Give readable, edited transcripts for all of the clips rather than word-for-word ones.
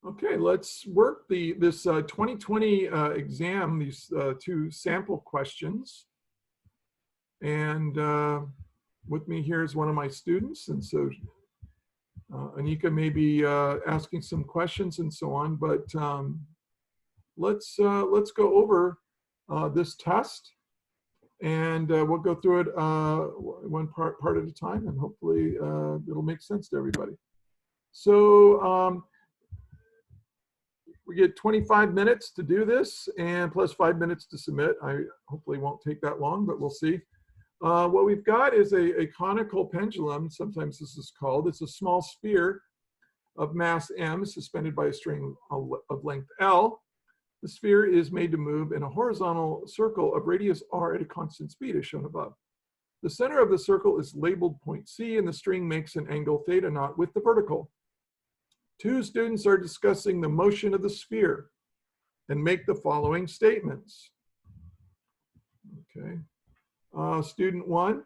Okay, let's work this 2020 exam, these two sample questions. And with me here is one of my students. And so Anika may be asking some questions and so on, but let's go over this test, and we'll go through it one part at a time, and hopefully it'll make sense to everybody. So we get 25 minutes to do this, and plus 5 minutes to submit. I hopefully won't take that long, but we'll see. What we've got is a conical pendulum, sometimes this is called. It's a small sphere of mass m suspended by a string of length L. The sphere is made to move in a horizontal circle of radius r at a constant speed, as shown above. The center of the circle is labeled point C, and the string makes an angle theta naught with the vertical. Two students are discussing the motion of the sphere and make the following statements. Okay. Student one,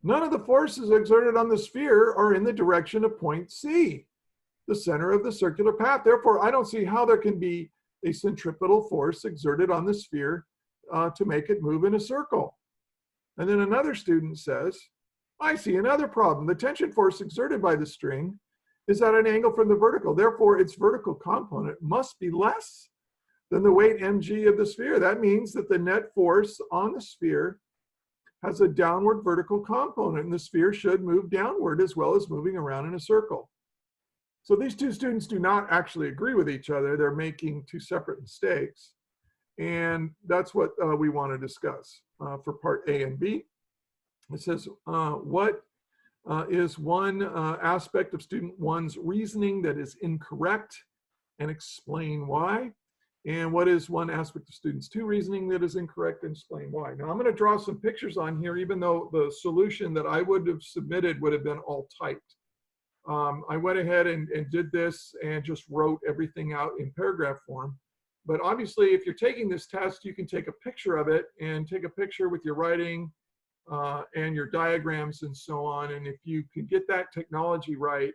none of the forces exerted on the sphere are in the direction of point C, the center of the circular path. Therefore, I don't see how there can be a centripetal force exerted on the sphere to make it move in a circle. And then another student says, I see another problem. The tension force exerted by the string is at an angle from the vertical. Therefore, its vertical component must be less than the weight mg of the sphere. That means that the net force on the sphere has a downward vertical component, and the sphere should move downward as well as moving around in a circle. So these two students do not actually agree with each other. They're making two separate mistakes. And that's what we want to discuss for part A and B. It says, what is one aspect of student one's reasoning that is incorrect, and explain why? And what is one aspect of students two reasoning that is incorrect, and explain why? Now I'm going to draw some pictures on here, even though the solution that I would have submitted would have been all typed. I went ahead and did this and just wrote everything out in paragraph form. But obviously, if you're taking this test, you can take a picture of it and take a picture with your writing and your diagrams and so on. And if you can get that technology right,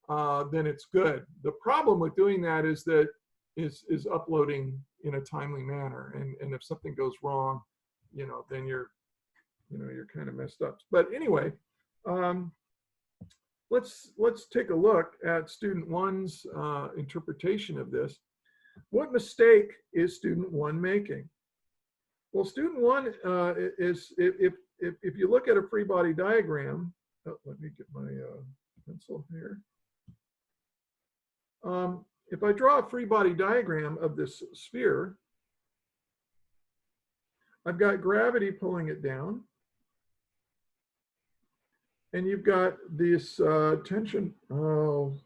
then it's good. The problem with doing that is that is uploading in a timely manner. And if something goes wrong, then you're kind of messed up. But anyway, let's take a look at student one's interpretation of this. What mistake is student one making? Well, student one is, if you look at a free body diagram, let me get my pencil here. If I draw a free body diagram of this sphere, I've got gravity pulling it down. And you've got this tension. Oh.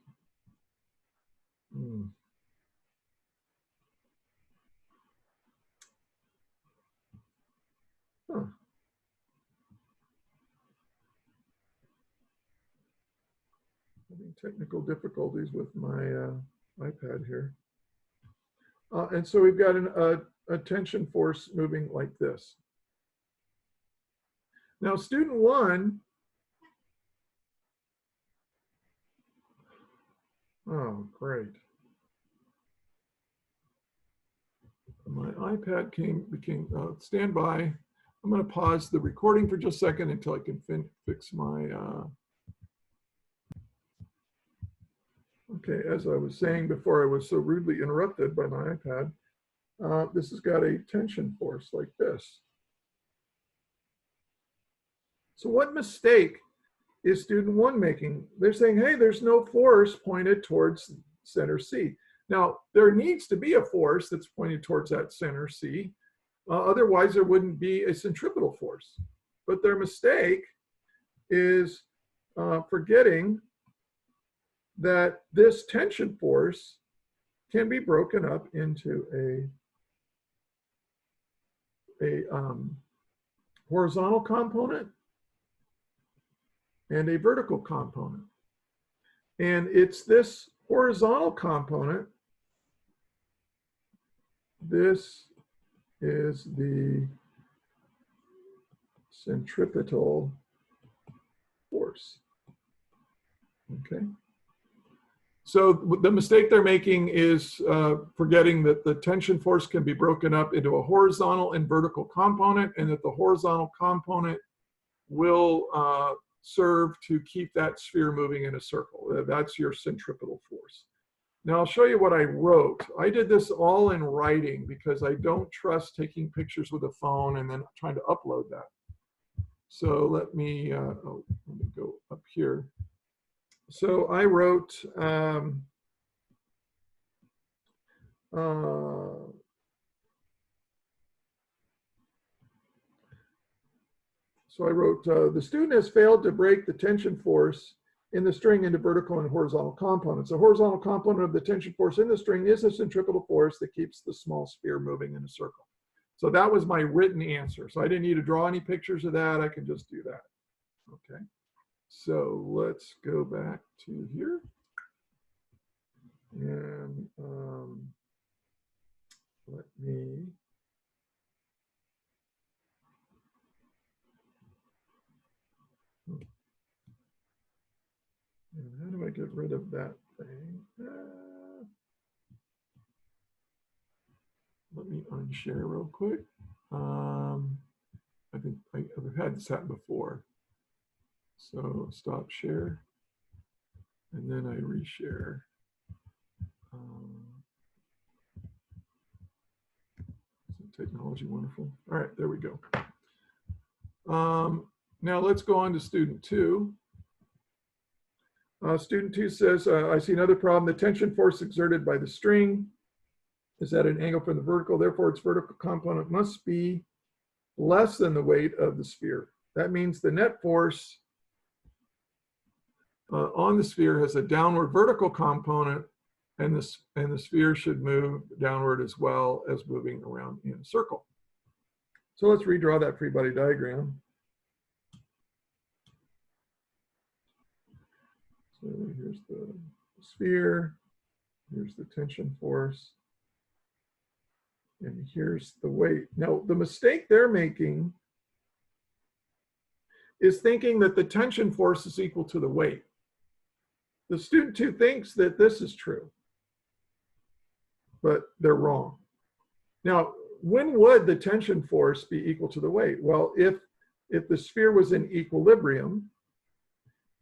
Huh. Having technical difficulties with my iPad here. And so we've got a tension force moving like this. Now, student one, oh, great. My iPad became stand by. I'm going to pause the recording for just a second until I can fix my. Okay, as I was saying before, I was so rudely interrupted by my iPad. This has got a tension force like this. So what mistake is student one making? They're saying, hey, there's no force pointed towards center C. Now, there needs to be a force that's pointed towards that center C. Otherwise, there wouldn't be a centripetal force. But their mistake is forgetting that this tension force can be broken up into a horizontal component and a vertical component. And it's this horizontal component, this is the centripetal force. Okay. So the mistake they're making is forgetting that the tension force can be broken up into a horizontal and vertical component, and that the horizontal component will serve to keep that sphere moving in a circle. That's your centripetal force. Now I'll show you what I wrote. I did this all in writing because I don't trust taking pictures with a phone and then trying to upload that. So let me go up here. So I wrote, the student has failed to break the tension force in the string into vertical and horizontal components. The horizontal component of the tension force in the string is a centripetal force that keeps the small sphere moving in a circle. So that was my written answer. So I didn't need to draw any pictures of that. I can just do that. Okay. So let's go back to here. And let me and how do I get rid of that thing? Let me unshare real quick. I think I've had this happen before. So stop share, and then I reshare. Isn't technology wonderful? All right, there we go. Now let's go on to student 2. Student 2 says, I see another problem. The tension force exerted by the string is at an angle from the vertical. Therefore, its vertical component must be less than the weight of the sphere. That means the net force on the sphere has a downward vertical component, and the sphere should move downward as well as moving around in a circle. So let's redraw that free body diagram. So here's the sphere, here's the tension force, and here's the weight. Now, the mistake they're making is thinking that the tension force is equal to the weight. The student 2 thinks that this is true, but they're wrong. Now, when would the tension force be equal to the weight? Well, if the sphere was in equilibrium,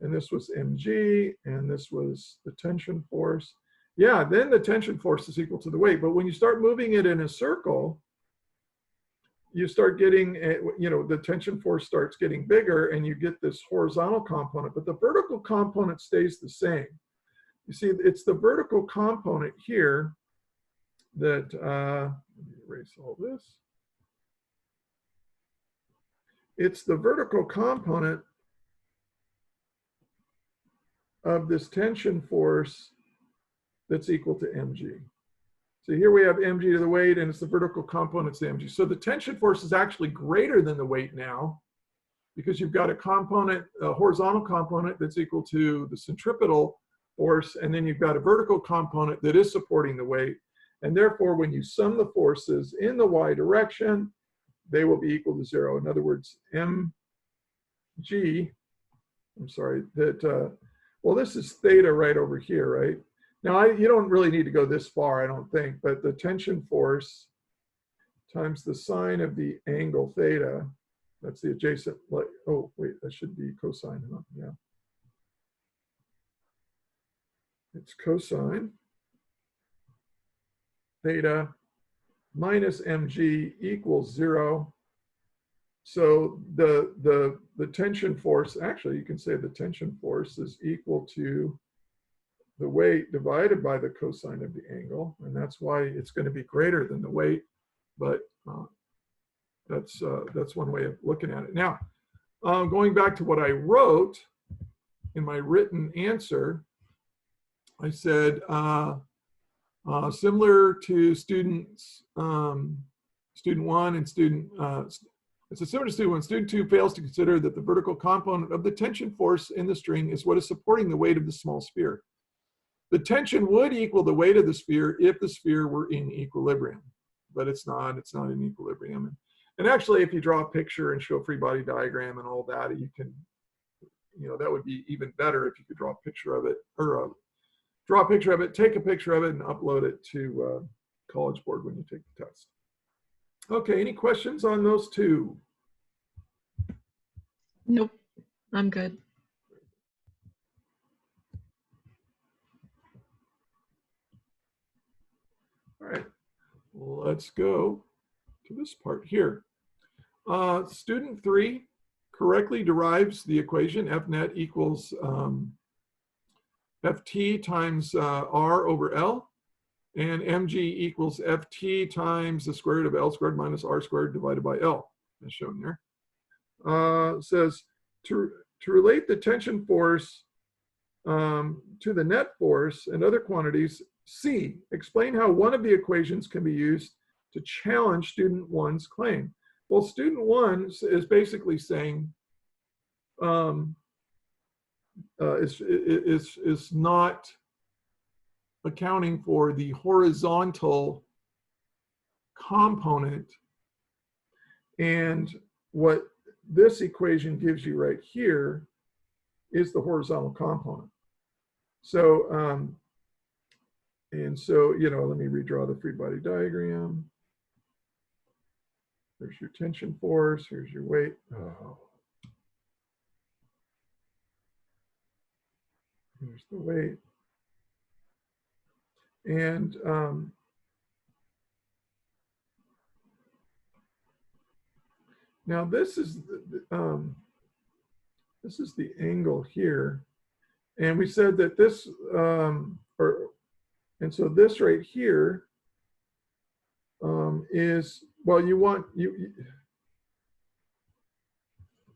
and this was mg, and this was the tension force, yeah, then the tension force is equal to the weight. But when you start moving it in a circle, you start getting, the tension force starts getting bigger, and you get this horizontal component, but the vertical component stays the same. You see, it's the vertical component here that, let me erase all this. It's the vertical component of this tension force that's equal to mg. So here we have mg to the weight, and it's the vertical component, it's mg. So the tension force is actually greater than the weight now, because you've got a component, a horizontal component that's equal to the centripetal force, and then you've got a vertical component that is supporting the weight. And therefore, when you sum the forces in the y direction, they will be equal to 0. In other words, mg, well, this is theta right over here, right? Now, you don't really need to go this far, I don't think, but the tension force times the sine of the angle theta, that's the adjacent, oh, wait, that should be cosine, huh? Yeah. It's cosine theta minus mg equals 0. So the tension force, actually, you can say the tension force is equal to the weight divided by the cosine of the angle, and that's why it's going to be greater than the weight. But that's one way of looking at it. Now, going back to what I wrote in my written answer, I said similar to student 1 and it's similar to student 1. Student 2 fails to consider that the vertical component of the tension force in the string is what is supporting the weight of the small sphere. The tension would equal the weight of the sphere if the sphere were in equilibrium, but it's not in equilibrium. And actually, if you draw a picture and show a free body diagram and all that, you can, that would be even better if you could draw a picture of it, or draw a picture of it, take a picture of it, and upload it to College Board when you take the test. Okay, any questions on those two? Nope, I'm good. All right, let's go to this part here. Student 3 correctly derives the equation F net equals Ft times R over L, and mg equals Ft times the square root of L squared minus R squared divided by L, as shown there. Says to relate the tension force to the net force and other quantities, C, explain how one of the equations can be used to challenge student 1's claim. Well, student 1 is basically saying is not accounting for the horizontal component, and what this equation gives you right here is the horizontal component. So and so, you know, let me redraw the free body diagram. There's your tension force, here's your weight. Oh. Here's the weight. And now this is the angle here, and we said that this and so this right here is, well, you want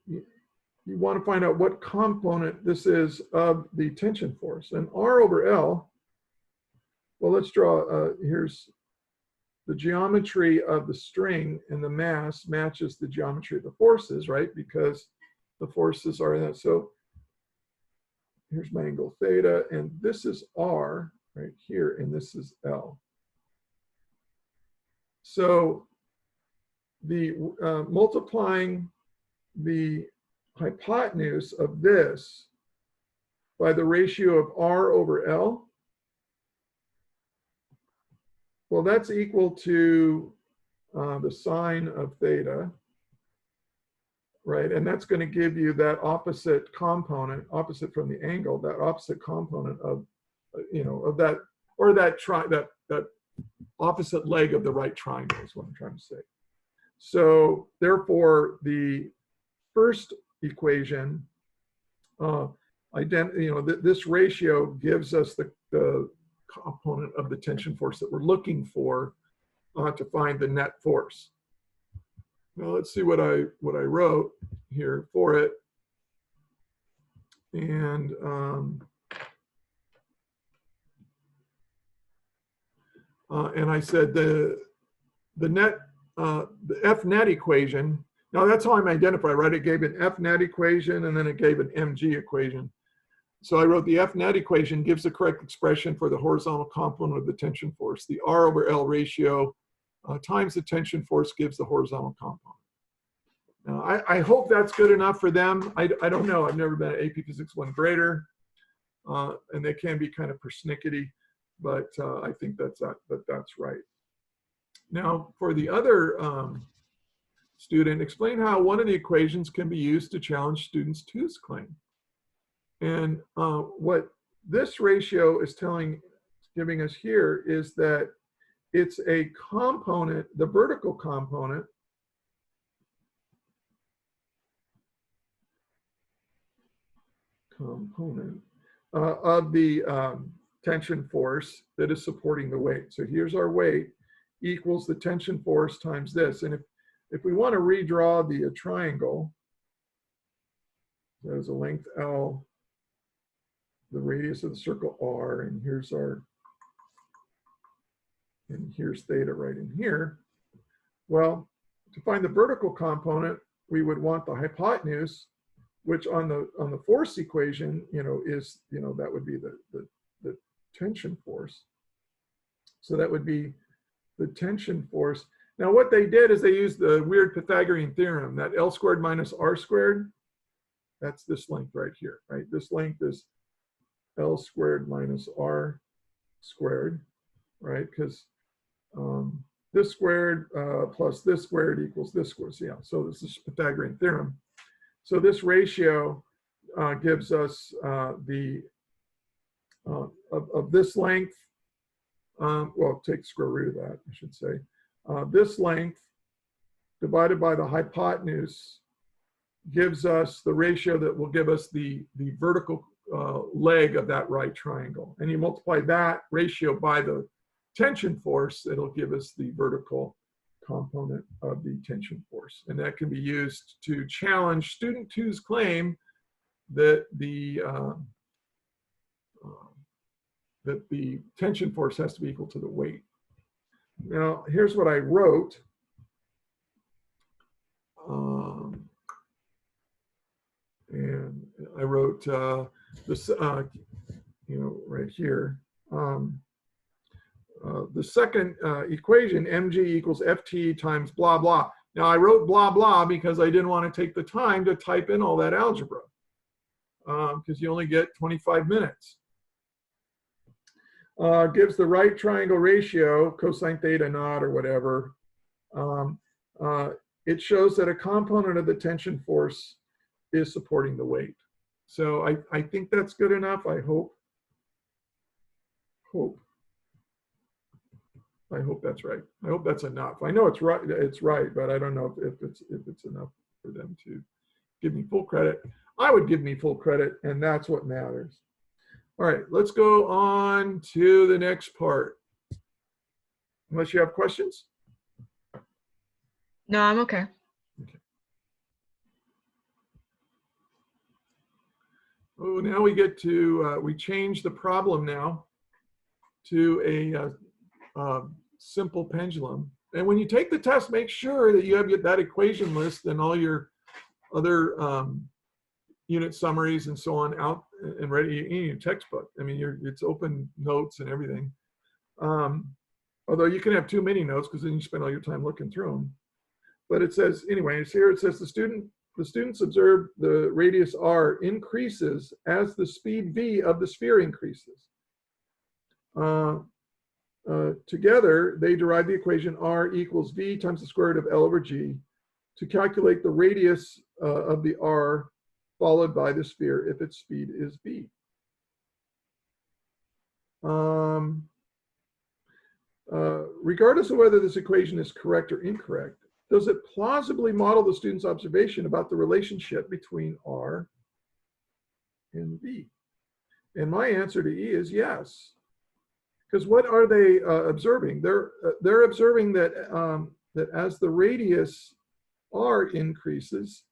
to find out what component this is of the tension force. And R over L, well, let's draw, here's the geometry of the string, and the mass matches the geometry of the forces, right? Because the forces are in that. So here's my angle theta, and this is R right here, and this is L. So the multiplying the hypotenuse of this by the ratio of R over L, well, that's equal to the sine of theta, right? And that's going to give you that opposite component, opposite from the angle, that opposite component of, you know, of that, or that opposite leg of the right triangle is what I'm trying to say. So therefore, the first equation, this ratio gives us the component of the tension force that we're looking for to find the net force. Now let's see what I wrote here for it. And I said the F net equation. Now that's how I'm identified, right? It gave an F net equation, and then it gave an mg equation. So I wrote the F net equation gives the correct expression for the horizontal component of the tension force. The R over L ratio times the tension force gives the horizontal component. Now, I hope that's good enough for them. I don't know. I've never been an AP Physics 1 grader, and they can be kind of persnickety, but I think that's right. Now, for the other student, explain how one of the equations can be used to challenge students 2's claim. And what this ratio is giving us here is that it's a component, the vertical component of the tension force that is supporting the weight. So here's our weight equals the tension force times this. And if we want to redraw the triangle, there's a length L, the radius of the circle R, and here's theta right in here. Well, to find the vertical component, we would want the hypotenuse, which on the force equation, is, that would be the tension force. So that would be the tension force. Now what they did is they used the weird Pythagorean theorem, that L squared minus R squared. That's this length right here, right? This length is L squared minus R squared, right? Because this squared plus this squared equals this squared. So, yeah, so this is Pythagorean theorem. So this ratio gives us the of this length. Well, take the square root of that, I should say. This length divided by the hypotenuse gives us the ratio that will give us the vertical leg of that right triangle. And you multiply that ratio by the tension force, it'll give us the vertical component of the tension force. And that can be used to challenge student 2's claim that the tension force has to be equal to the weight. Now, here's what I wrote. And I wrote this, right here. The second equation, mg equals ft times blah, blah. Now, I wrote blah, blah because I didn't want to take the time to type in all that algebra because you only get 25 minutes. Gives the right triangle ratio, cosine theta naught or whatever. It shows that a component of the tension force is supporting the weight. So I think that's good enough. I hope that's right. I hope that's enough. I know it's right, but I don't know if it's enough for them to give me full credit. I would give me full credit, and that's what matters. All right, let's go on to the next part. Unless you have questions? No, I'm okay. Okay. Oh, now we get to, we change the problem now to a simple pendulum. And when you take the test, make sure that you have that equation list and all your other unit summaries and so on out and ready in your textbook. I mean, it's open notes and everything. Although you can have too many notes because then you spend all your time looking through them. But it says, anyway, it's here, it says the students observed the radius r increases as the speed v of the sphere increases. Together, they derive the equation r equals v times the square root of L over g to calculate the radius of the r followed by the sphere if its speed is v. Regardless of whether this equation is correct or incorrect, does it plausibly model the student's observation about the relationship between r and v? And my answer to E is yes. Because what are they observing? They're observing that that as the radius r increases,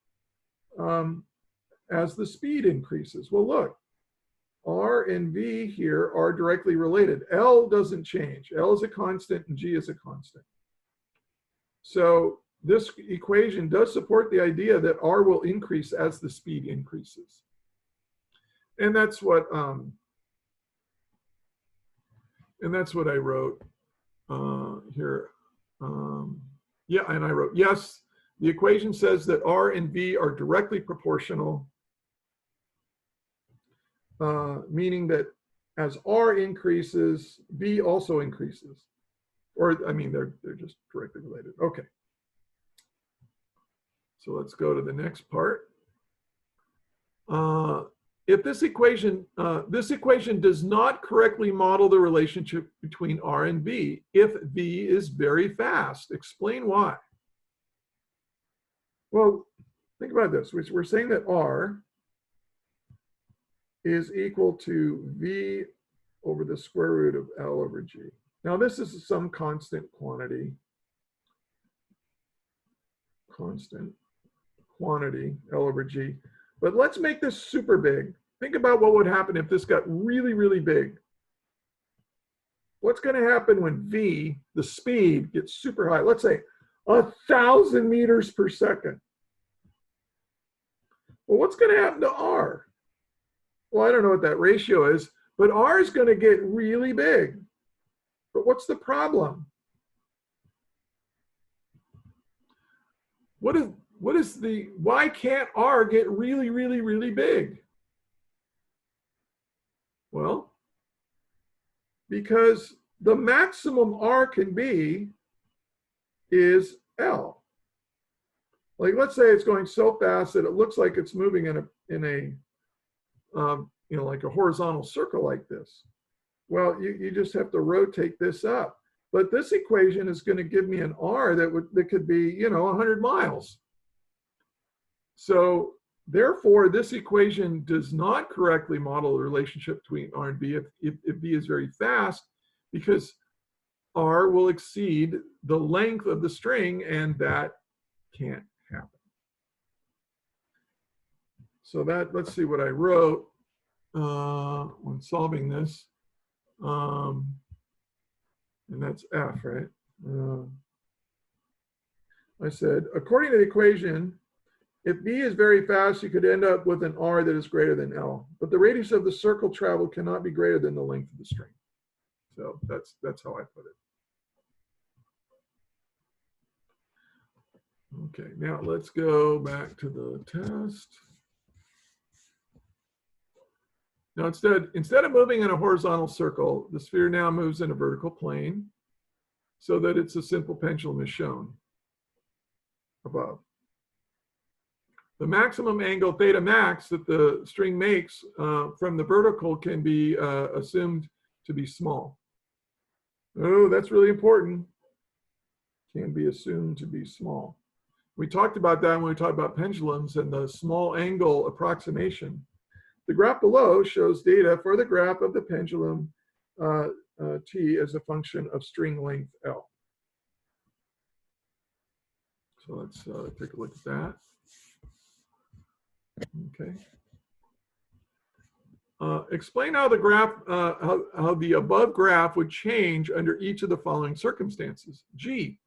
as the speed increases. Well, look, r and v here are directly related. L doesn't change. L is a constant and g is a constant. So this equation does support the idea that r will increase as the speed increases. And that's what I wrote here. Yeah, and I wrote, yes, the equation says that r and v are directly proportional, meaning that as r increases, v also increases. Or, I mean, they're just directly related. Okay. So let's go to the next part. If this equation does not correctly model the relationship between r and v, if v is very fast, explain why. Well, think about this. We're saying that r is equal to v over the square root of L over g. Now this is some constant quantity. L over g. But let's make this super big. Think about what would happen if this got really, really big. What's going to happen when v, the speed, gets super high? Let's say 1,000 meters per second. Well, what's going to happen to r? Well, I don't know what that ratio is, but r is going to get really big. But what's the problem? Why can't r get really, really, really big? Well, because the maximum R can be is L. Like, let's say it's going so fast that it looks like it's moving in a like a horizontal circle like this. Well, you just have to rotate this up. But this equation is going to give me an R that could be, 100 miles. So therefore, this equation does not correctly model the relationship between R and B if B is very fast, because R will exceed the length of the string, and that can't happen. So let's see what I wrote when solving this. And that's F, right? I said, according to the equation, if B is very fast, you could end up with an R that is greater than L. But the radius of the circle traveled cannot be greater than the length of the string. So that's how I put it. Okay, now let's go back to the test. Now instead of moving in a horizontal circle, the sphere now moves in a vertical plane so that it's a simple pendulum as shown above. The maximum angle theta max that the string makes from the vertical can be assumed to be small. Oh, that's really important. Can be assumed to be small. We talked about that when we talked about pendulums and the small angle approximation. The graph below shows data for the graph of the pendulum T as a function of string length L. So let's take a look at that. Okay. Explain how the graph, how the above graph would change under each of the following circumstances. G,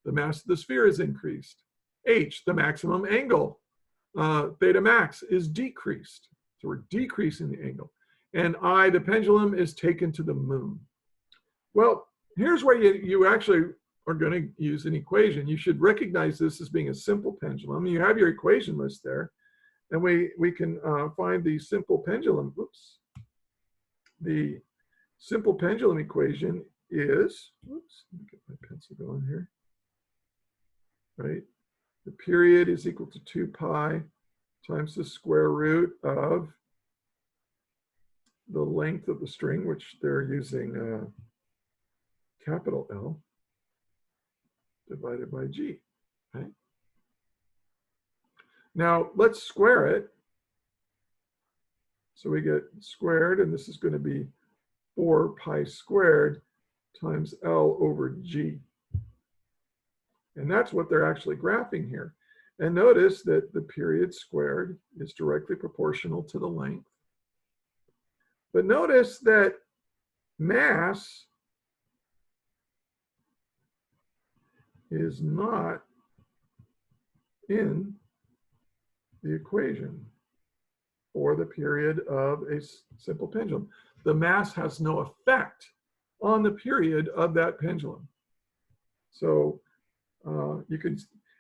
the mass of the sphere is increased. H, the maximum angle, theta max, is decreased. So we're decreasing the angle. And I, the pendulum, is taken to the moon. Well, here's where you actually are going to use an equation. You should recognize this as being a simple pendulum. You have your equation list there. And we can find the simple pendulum. Oops. The simple pendulum equation is, oops, let me get my pencil going here. Right? The period is equal to 2 pi times the square root of the length of the string, which they're using capital L, divided by G. Right? Now let's square it. So we get squared, and this is going to be 4 pi squared times L over G. And that's what they're actually graphing here. And notice that the period squared is directly proportional to the length. But notice that mass is not in the equation or the period of a simple pendulum. The mass has no effect on the period of that pendulum. So you can,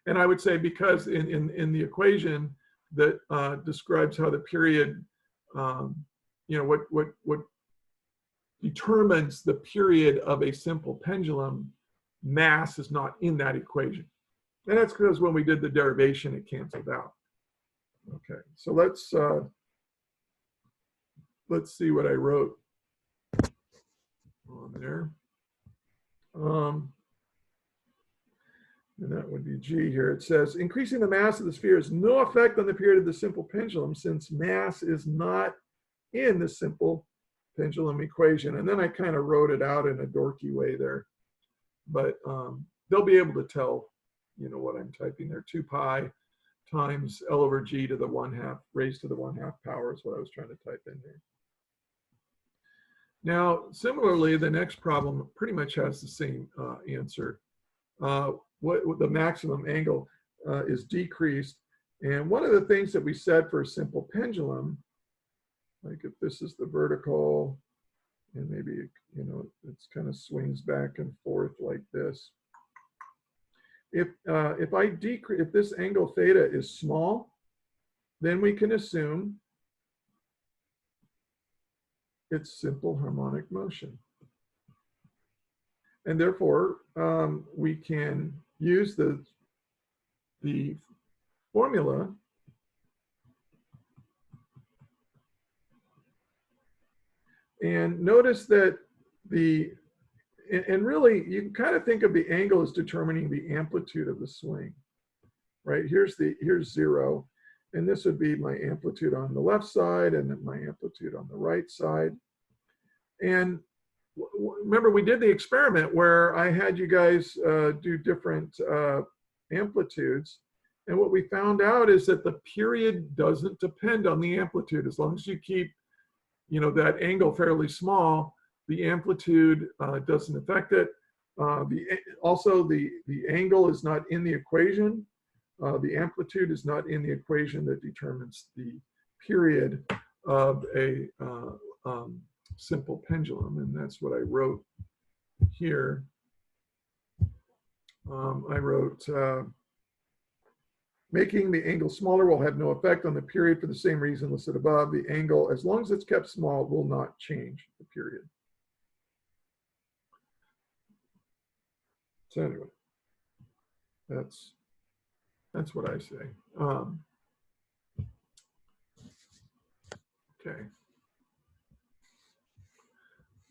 and I would say because in the equation that describes how the period, what determines the period of a simple pendulum, mass is not in that equation. And that's because when we did the derivation, it canceled out. Okay, so let's see what I wrote on there. And that would be G here. It says, increasing the mass of the sphere has no effect on the period of the simple pendulum since mass is not in the simple pendulum equation. And then I kind of wrote it out in a dorky way there. But they'll be able to tell, what I'm typing there. 2 pi times L over G to the 1/2 raised to the 1/2 power is what I was trying to type in there. Now, similarly, the next problem pretty much has the same answer. What the maximum angle is decreased. And one of the things that we said for a simple pendulum, like if this is the vertical, and maybe, it's kind of swings back and forth like this. If this angle theta is small, then we can assume it's simple harmonic motion. And therefore, we can use the formula and notice that and really you can kind of think of the angle as determining the amplitude of the swing, right? Here's 0, and this would be my amplitude on the left side and then my amplitude on the right side. And remember, we did the experiment where I had you guys do different amplitudes. And what we found out is that the period doesn't depend on the amplitude. As long as you keep, that angle fairly small, the amplitude doesn't affect it. Also, the angle is not in the equation. The amplitude is not in the equation that determines the period of a simple pendulum, and that's what I wrote here. I wrote, making the angle smaller will have no effect on the period for the same reason listed above. The angle, as long as it's kept small, will not change the period. So anyway, that's what I say. Okay.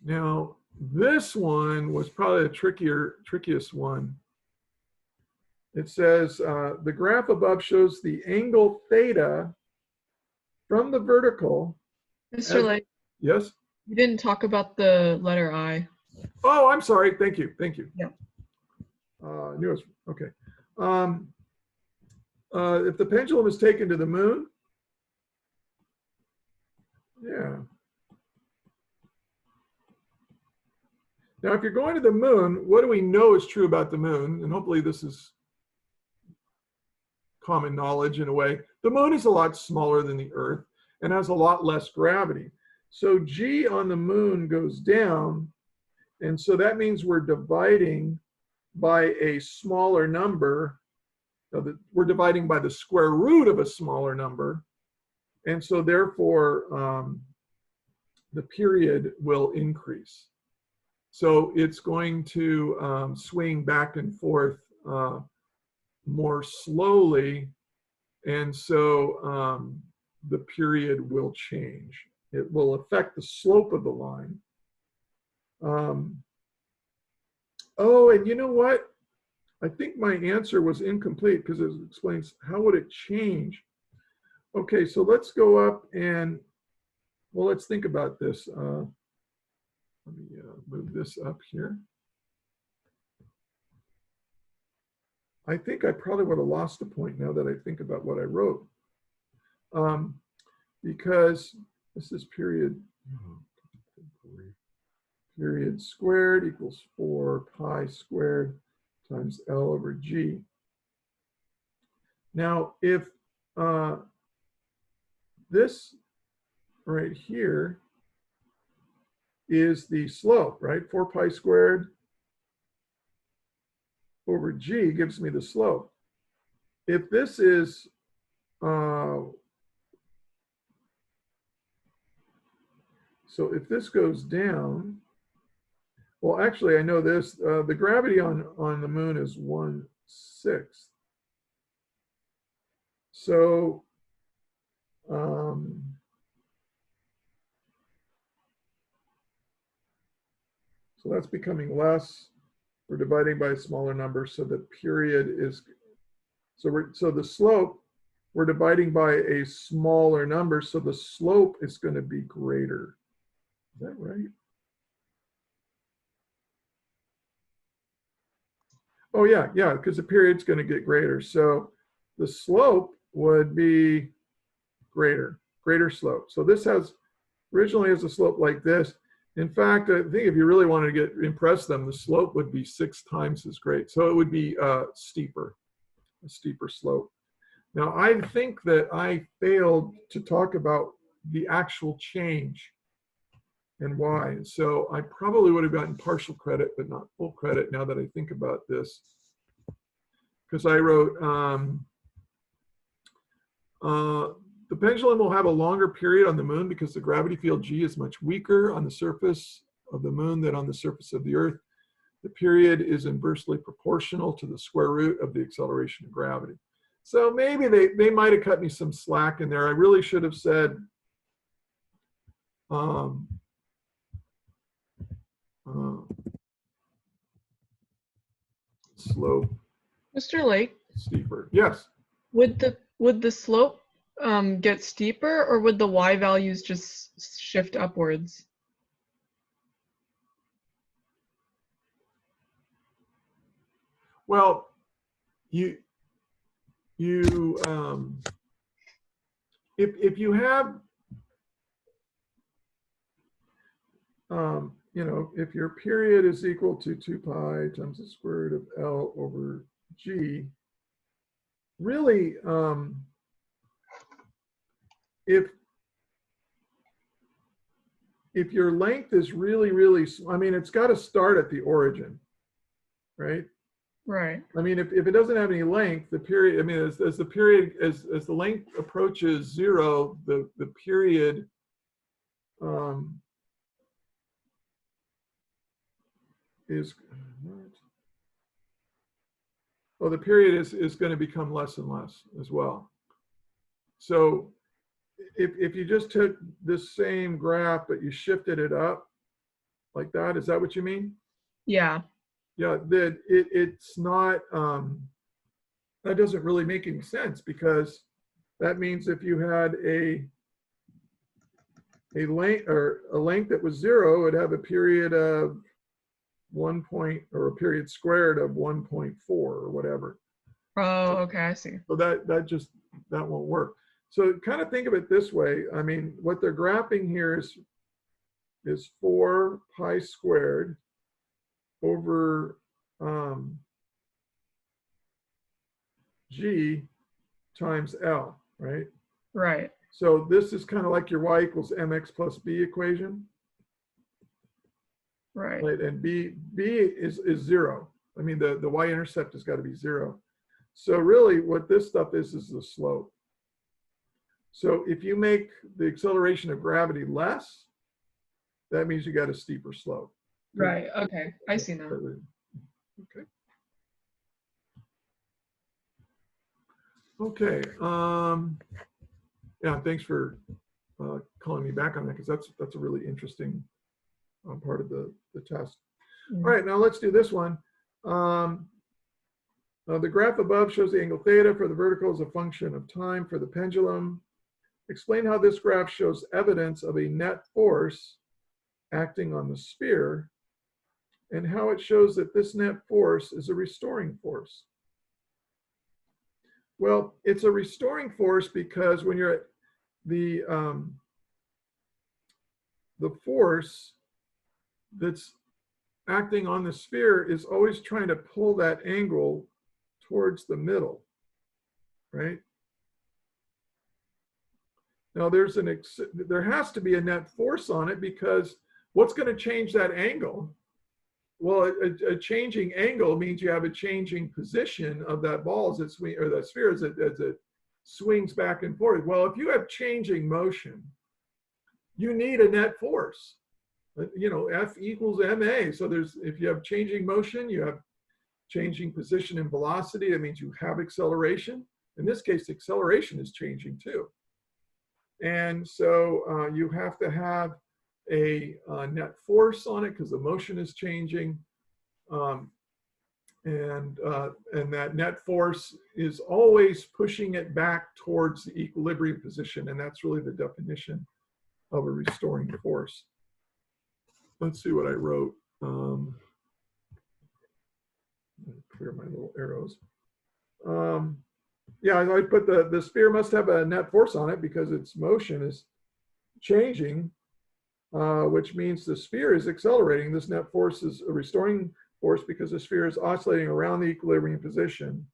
Now, this one was probably the trickiest one. It says, the graph above shows the angle theta from the vertical. Mr. Lake, Yes? you didn't talk about the letter I. Oh, I'm sorry. Thank you. Thank you. Yeah. Knew it was, okay. If the pendulum is taken to the moon, yeah. Now, if you're going to the moon, what do we know is true about the moon? And hopefully this is common knowledge in a way. The moon is a lot smaller than the Earth and has a lot less gravity. So G on the moon goes down. And so that means we're dividing by a smaller number. We're dividing by the square root of a smaller number. And so therefore, the period will increase. So it's going to swing back and forth more slowly. And so the period will change. It will affect the slope of the line. Oh, and you know what? I think my answer was incomplete because it explains how would it change. Okay, so let's go up and, well, let's think about this. Let me move this up here. I think I probably would have lost a point now that I think about what I wrote. Because this is period squared equals 4 pi squared times L over G. Now, if this right here is the slope, right? 4 pi squared over G gives me the slope. If this is, so if this goes down, well, actually, I know this, the gravity on the moon is 1/6. So, so that's becoming less. We're dividing by a smaller number, so the period is, so the slope, we're dividing by a smaller number, so the slope is going to be greater. Is that right? Oh yeah, because the period's going to get greater. So the slope would be greater slope. So this originally has a slope like this. In fact, I think if you really wanted to impress them, the slope would be 6 times as great. So it would be a steeper slope. Now, I think that I failed to talk about the actual change and why. And so I probably would have gotten partial credit, but not full credit now that I think about this. Because I wrote, the pendulum will have a longer period on the moon because the gravity field G is much weaker on the surface of the moon than on the surface of the Earth. the period is inversely proportional to the square root of the acceleration of gravity. So maybe they might have cut me some slack in there. I really should have said slope Mr. Lake, steeper. Yes. would the slope get steeper, or would the y values just shift upwards? Well, if you have if your period is equal to 2 pi times the square root of L over G, really, if your length is really, I mean, it's got to start at the origin, right? Right. I mean, if it doesn't have any length, the period, I mean, as the period, as the length approaches 0, the period the period is going to become less and less as well. So if you just took this same graph, but you shifted it up like that, is that what you mean? Yeah. Yeah, that it's not, that doesn't really make any sense, because that means if you had a length that was 0, it would have a period of 1 point, or a period squared of 1.4 or whatever. Oh, okay, I see. So that won't work. So kind of think of it this way. I mean, what they're graphing here is 4 pi squared over G times L, right? Right. So this is kind of like your y equals mx plus b equation. Right. Right, and b is 0. I mean, the y-intercept has got to be 0. So really what this stuff is the slope. So if you make the acceleration of gravity less, that means you got a steeper slope. Right. Okay, I see now. Okay. Okay. Yeah, thanks for calling me back on that, because that's a really interesting part of the test. All right, now let's do this one. The graph above shows the angle theta for the vertical as a function of time for the pendulum. Explain how this graph shows evidence of a net force acting on the sphere, and how it shows that this net force is a restoring force. Well, it's a restoring force because when you're at the force that's acting on the sphere is always trying to pull that angle towards the middle, right? Now there has to be a net force on it, because what's going to change that angle? Well, a changing angle means you have a changing position of that ball as it swings, or that sphere as it swings back and forth. Well, if you have changing motion, you need a net force. You know, F equals ma. So if you have changing motion, you have changing position and velocity. That means you have acceleration. In this case, acceleration is changing too. And so you have to have a net force on it, because the motion is changing. And that net force is always pushing it back towards the equilibrium position. And that's really the definition of a restoring force. Let's see what I wrote. Clear my little arrows. Yeah, I put the sphere must have a net force on it because its motion is changing, which means the sphere is accelerating. This net force is a restoring force because the sphere is oscillating around the equilibrium position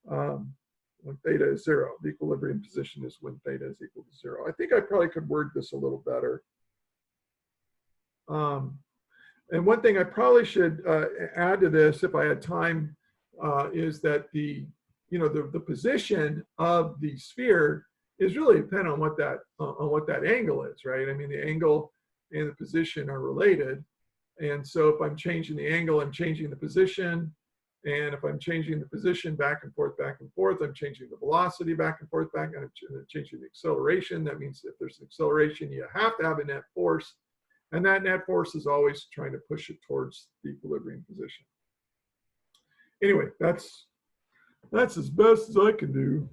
when theta is 0. The equilibrium position is when theta is equal to 0. I think I probably could word this a little better. And one thing I probably should add to this, if I had time, is that the position of the sphere is really dependent on what that angle is, right? I mean, the angle and the position are related, And so if I'm changing the angle, I'm changing the position. And if I'm changing the position back and forth, I'm changing the velocity back and forth, and I'm changing the acceleration. That means if there's an acceleration, you have to have a net force. And that net force is always trying to push it towards the equilibrium position. Anyway, that's as best as I can do.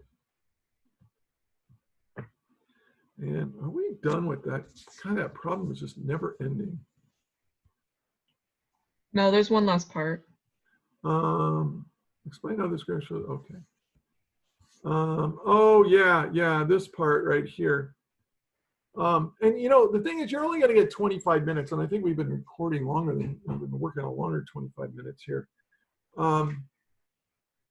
And are we done with that? Kind of that problem is just never ending. No, there's one last part. Explain how this graph shows. Okay. Oh yeah, this part right here. And you know, the thing is, you're only going to get 25 minutes, and I think we've been recording longer than we've been working on longer 25 minutes here.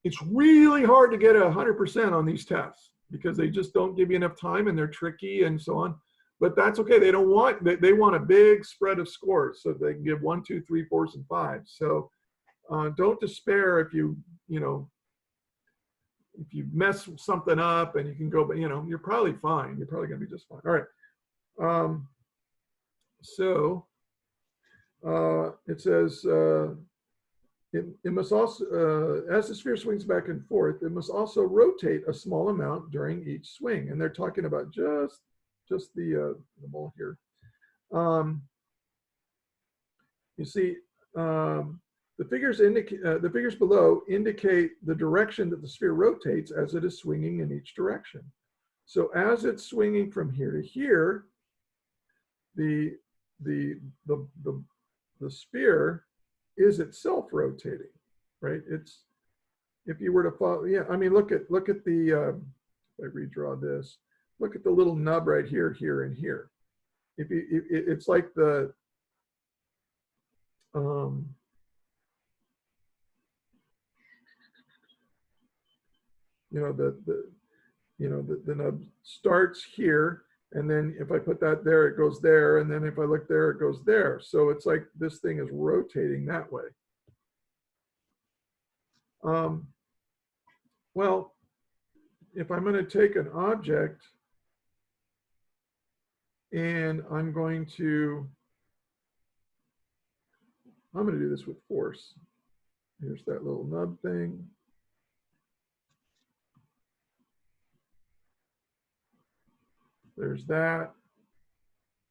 It's really hard to get 100% on these tests because they just don't give you enough time, and they're tricky and so on. But that's okay. They don't want they want a big spread of scores, so they can give 1, 2, 3, 4s, and 5s. So don't despair if you mess something up and you can go, but you're probably fine. You're probably going to be just fine. All right. So it says it must also, as the sphere swings back and forth, it must also rotate a small amount during each swing. And they're talking about just the ball here. You see, the figures below indicate the direction that the sphere rotates as it is swinging in each direction. So as it's swinging from here to here, the sphere is itself rotating, right? It's, if you were to follow, yeah, I mean, look at the, if I redraw this, look at the little nub right here, here, and here. It's like the, the nub starts here, and then if I put that there, it goes there, and then if I look there, it goes there. So it's like this thing is rotating that way. Well, if I'm going to take an object and I'm going to do this with force. Here's that little nub thing. There's that.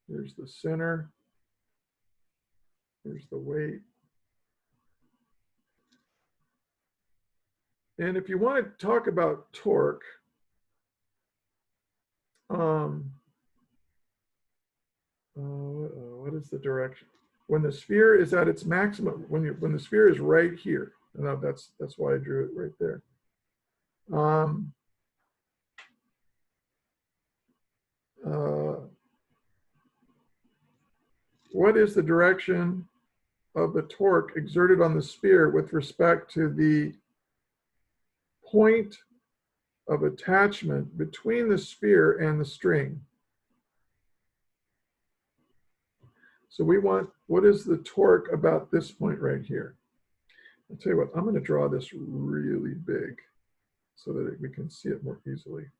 There's the center. There's the weight. And if you want to talk about torque, what is the direction? When the sphere is at its maximum, when the sphere is right here, and that's why I drew it right there. What is the direction of the torque exerted on the sphere with respect to the point of attachment between the sphere and the string? So we want, what is the torque about this point right here? I'll tell you what, I'm going to draw this really big so that we can see it more easily.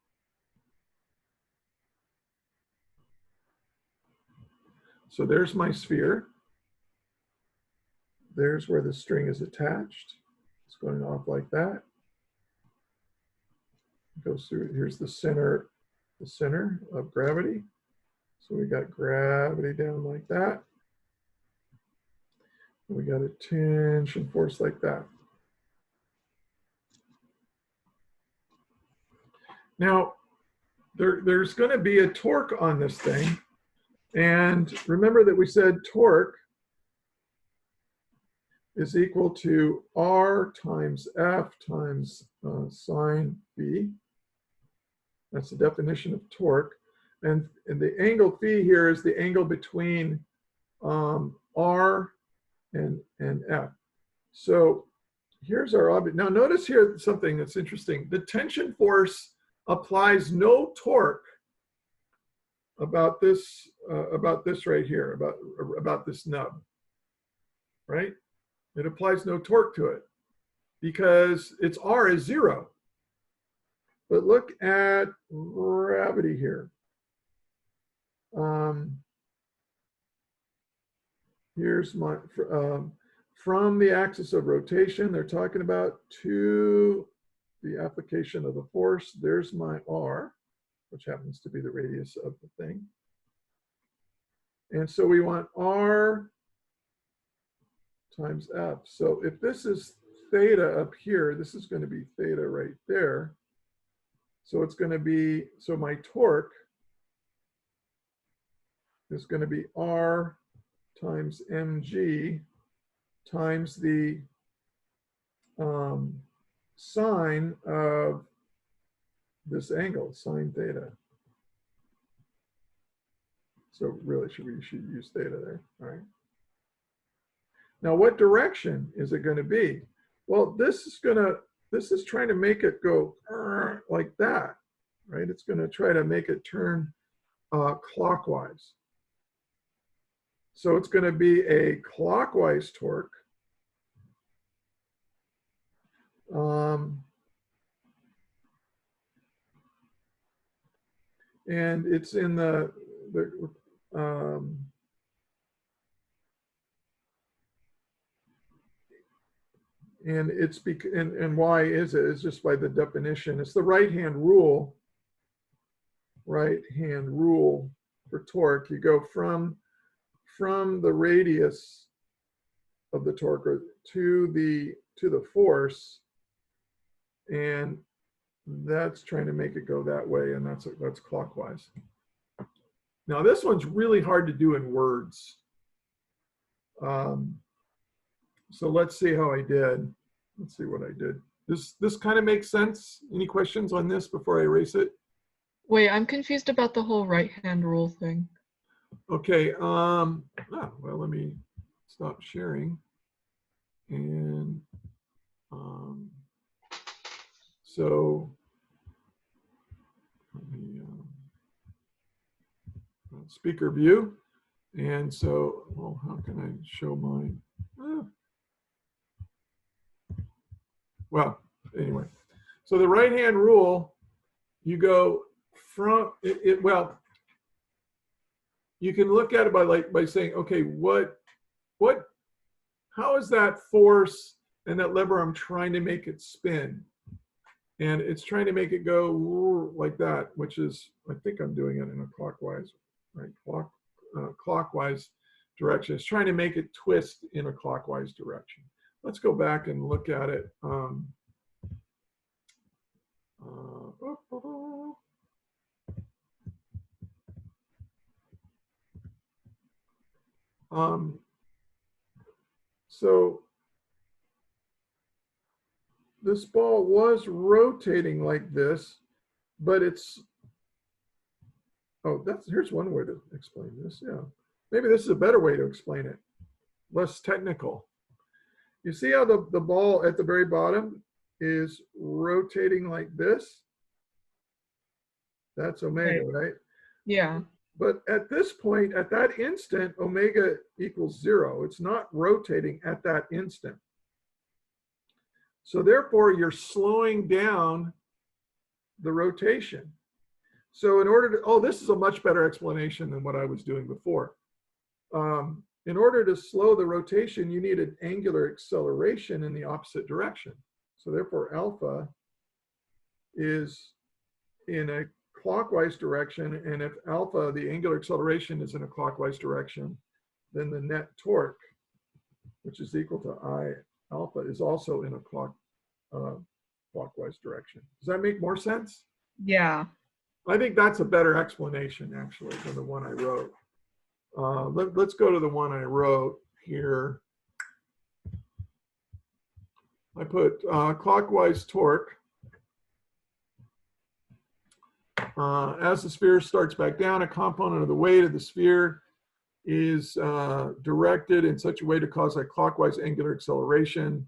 So there's my sphere. There's where the string is attached. It's going off like that. It goes through, here's the center of gravity. So we got gravity down like that. We got a tension force like that. Now, there's going to be a torque on this thing. And remember that we said torque is equal to R times F times sine B. That's the definition of torque. And the angle phi here is the angle between R and F. So here's our object. Now notice here something that's interesting. The tension force applies no torque about this right here, about this nub, right? It applies no torque to it because its R is 0. But look at gravity here. here's my, from the axis of rotation, they're talking about to the application of the force. There's my R, which happens to be the radius of the thing. And so we want R times F. So if this is theta up here, this is going to be theta right there. So it's going to be, so my torque is going to be R times mg times the sine of this angle, sine theta. So really, we should use theta there, all right? Now, what direction is it going to be? Well, this is trying to make it go like that, right? It's going to try to make it turn clockwise. So it's going to be a clockwise torque. And it's in and it's and why is it? It's just by the definition. It's the right-hand rule. Right-hand rule for torque. You go from the radius of the torque to the force, and that's trying to make it go that way, and that's clockwise. Now this one's really hard to do in words. So let's see how I did. Let's see what I did. This kind of makes sense. Any questions on this before I erase it? Wait, I'm confused about the whole right-hand rule thing. Okay. Well, let me stop sharing. And so let me speaker view. And so, well, how can I show mine? Well, anyway, so the right-hand rule, you go from well, you can look at it by saying, okay, how is that force and that lever I'm trying to make it spin? And it's trying to make it go like that, which is, I think I'm doing it in a clockwise, right? Clockwise direction. It's trying to make it twist in a clockwise direction. Let's go back and look at it. So this ball was rotating like this, but it's, here's one way to explain this, yeah. Maybe this is a better way to explain it, less technical. You see how the ball at the very bottom is rotating like this? That's omega, right? Yeah. But at this point, at that instant, omega equals 0. It's not rotating at that instant. So therefore, you're slowing down the rotation. So in order to, this is a much better explanation than what I was doing before. In order to slow the rotation, you need an angular acceleration in the opposite direction. So therefore, alpha is in a clockwise direction, and if alpha, the angular acceleration, is in a clockwise direction, then the net torque, which is equal to I alpha, is also in a clockwise direction. Does that make more sense? Yeah. I think that's a better explanation, actually, than the one I wrote. Let's go to the one I wrote here. I put clockwise torque. As the sphere starts back down, a component of the weight of the sphere is directed in such a way to cause a clockwise angular acceleration.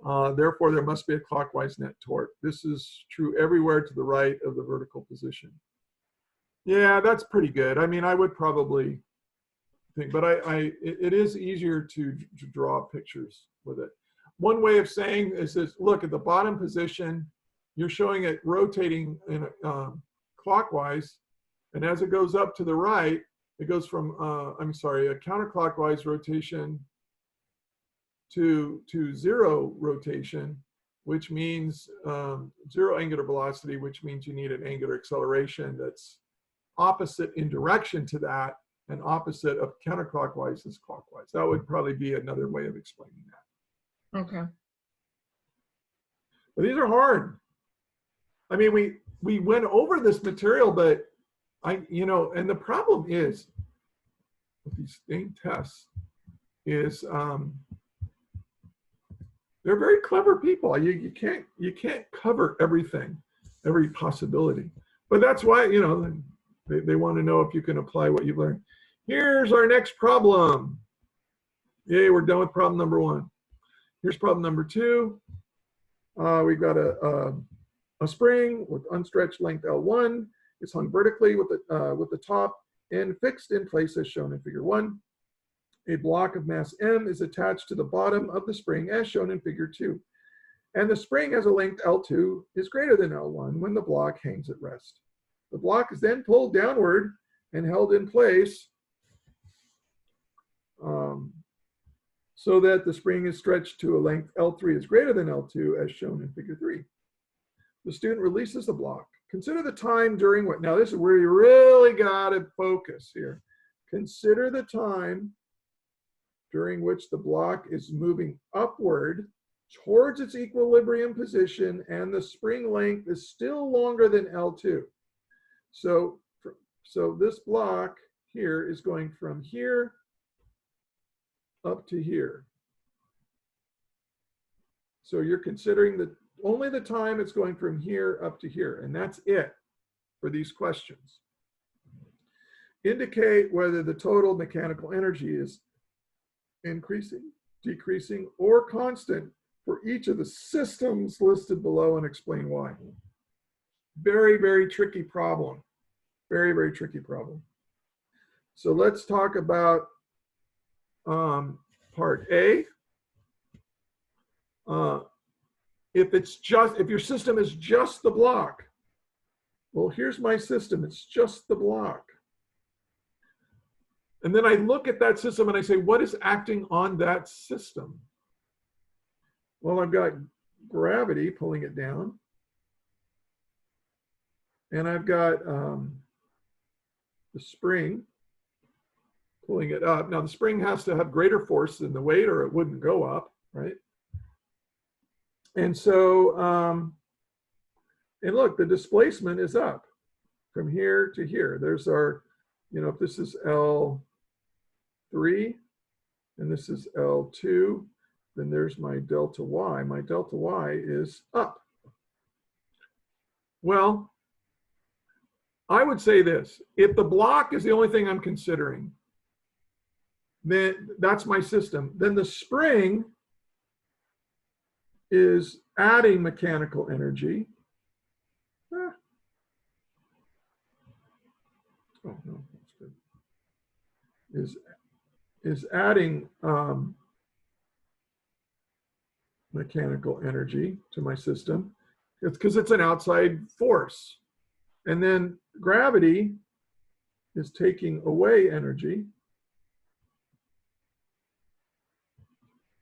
Therefore, there must be a clockwise net torque. This is true everywhere to the right of the vertical position. Yeah, that's pretty good. I mean, I would probably think, but it is easier to draw pictures with it. One way of saying is this: look at the bottom position. You're showing it rotating in clockwise, and as it goes up to the right, it goes from, I'm sorry, a counterclockwise rotation to zero rotation, which means zero angular velocity, which means you need an angular acceleration that's opposite in direction to that, and opposite of counterclockwise is clockwise. That would probably be another way of explaining that. Okay. But these are hard. I mean, we went over this material, but and the problem is with these dang tests is they're very clever people. You can't cover everything, every possibility. But that's why, they want to know if you can apply what you've learned. Here's our next problem. Yay, we're done with problem number 1. Here's problem number 2. We've got a spring with unstretched length L1. It's hung vertically with the top end fixed in place as shown in figure 1. A block of mass M is attached to the bottom of the spring as shown in figure 2. And the spring has a length L2 is greater than L1 when the block hangs at rest. The block is then pulled downward and held in place so that the spring is stretched to a length L3 is greater than L2 as shown in figure 3. The student releases the block. Consider the time during what, now this is where you really got to focus here. Consider the time during which the block is moving upward towards its equilibrium position and the spring length is still longer than L2. So this block here is going from here up to here. So you're considering only the time it's going from here up to here, and that's it for these questions. Indicate whether the total mechanical energy is increasing, decreasing, or constant for each of the systems listed below and explain why. Very, very tricky problem. Very, very tricky problem. So let's talk about part A. If your system is just the block, well, here's my system, it's just the block. And then I look at that system and I say, what is acting on that system? Well, I've got gravity pulling it down. And I've got the spring pulling it up. Now the spring has to have greater force than the weight or it wouldn't go up, right? And so, and look, the displacement is up from here to here. There's our, if this is L3 and this is L2, then there's my delta Y. My delta Y is up. Well, I would say this, if the block is the only thing I'm considering, then that's my system. Then the spring is adding mechanical energy. Oh no, that's good. Is adding mechanical energy to my system. It's because it's an outside force. And then gravity is taking away energy.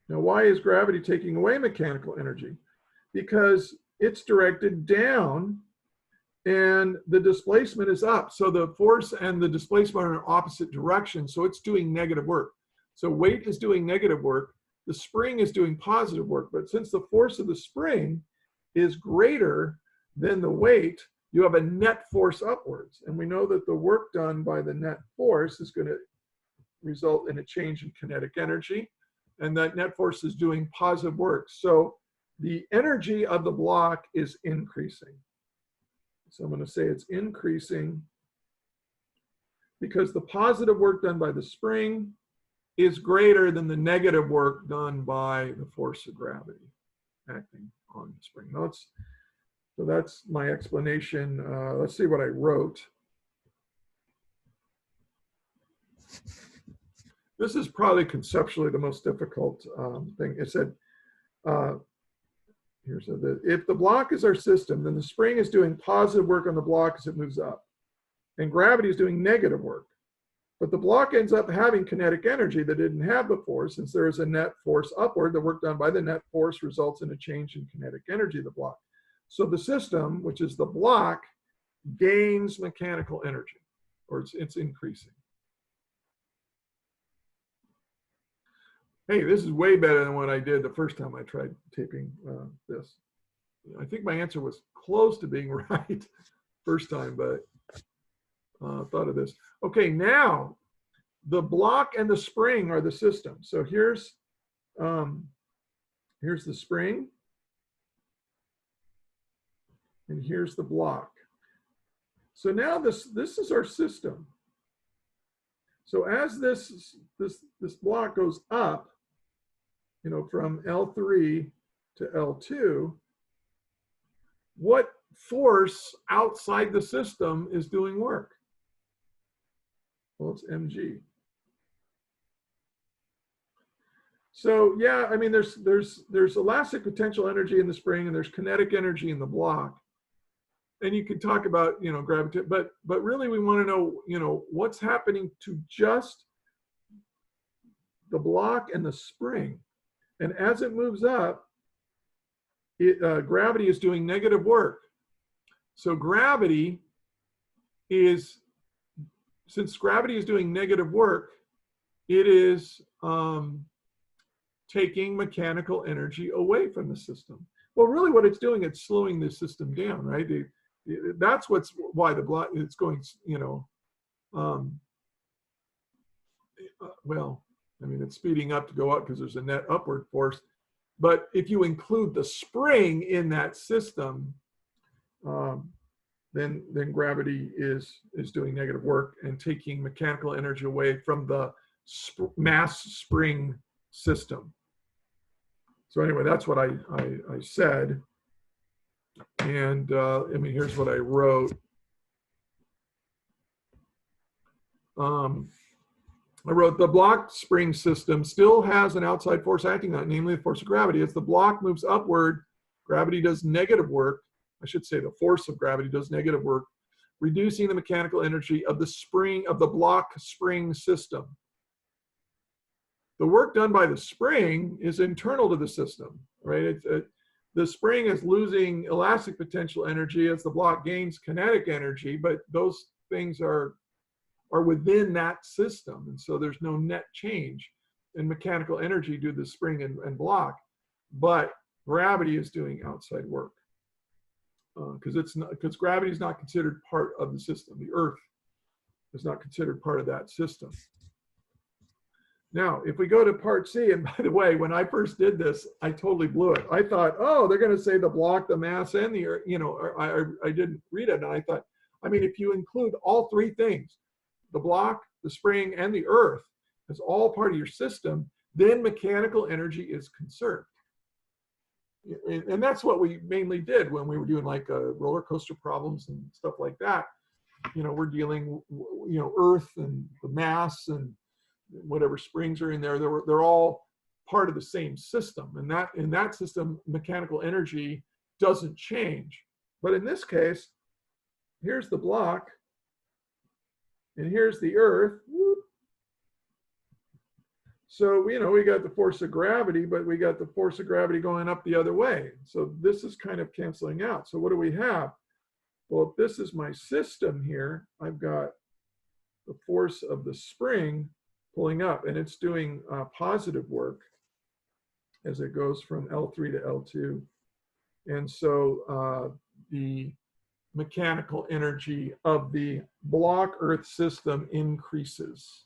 Now, why is gravity taking away mechanical energy? Because it's directed down and the displacement is up. So the force and the displacement are in opposite directions. So it's doing negative work. So weight is doing negative work. The spring is doing positive work. But since the force of the spring is greater than the weight, you have a net force upwards. And we know that the work done by the net force is going to result in a change in kinetic energy. And that net force is doing positive work. So the energy of the block is increasing. So I'm going to say it's increasing because the positive work done by the spring is greater than the negative work done by the force of gravity acting on the spring. So that's my explanation. Let's see what I wrote. This is probably conceptually the most difficult thing. It said, if the block is our system, then the spring is doing positive work on the block as it moves up. And gravity is doing negative work. But the block ends up having kinetic energy that it didn't have before. Since there is a net force upward, the work done by the net force results in a change in kinetic energy of the block. So the system, which is the block, gains mechanical energy, or it's increasing. Hey, this is way better than what I did the first time I tried taping this. I think my answer was close to being right first time, but thought of this. Okay, now the block and the spring are the system. So here's the spring, and here's the block. So now this is our system. So as this block goes up, from L3 to L2, what force outside the system is doing work? Well, it's mg. So yeah, I mean, there's elastic potential energy in the spring, and there's kinetic energy in the block. And you can talk about, gravity, but really we want to know, what's happening to just the block and the spring. And as it moves up, gravity is doing negative work. So since gravity is doing negative work, it is taking mechanical energy away from the system. Well, really what it's doing, it's slowing the system down, right? That's why the block, it's going, well, I mean, it's speeding up to go up because there's a net upward force. But if you include the spring in that system, then gravity is doing negative work and taking mechanical energy away from the mass spring system. So anyway, that's what I said. And I mean, here's what I wrote. I wrote, the block spring system still has an outside force acting on it, namely the force of gravity. As the block moves upward, gravity does negative work. I should say the force of gravity does negative work, reducing the mechanical energy of the block spring system. The work done by the spring is internal to the system, right? The spring is losing elastic potential energy as the block gains kinetic energy, but those things are within that system. And so there's no net change in mechanical energy due to the spring and block, but gravity is doing outside work because gravity is not considered part of the system. The Earth is not considered part of that system. Now, if we go to part C, and by the way, when I first did this, I totally blew it. I thought, oh, they're going to say the block, the mass, and the Earth, I didn't read it. And I thought, I mean, if you include all three things, the block, the spring, and the Earth as all part of your system, then mechanical energy is conserved. And that's what we mainly did when we were doing like roller coaster problems and stuff like that. We're dealing, Earth and the mass and whatever springs are in there. They're all part of the same system. And in that system, mechanical energy doesn't change. But in this case, here's the block, and here's the Earth. So, we got the force of gravity, but we got the force of gravity going up the other way. So this is kind of canceling out. So what do we have? Well, if this is my system here, I've got the force of the spring pulling up, and it's doing positive work as it goes from L3 to L2. And so the mechanical energy of the block Earth system increases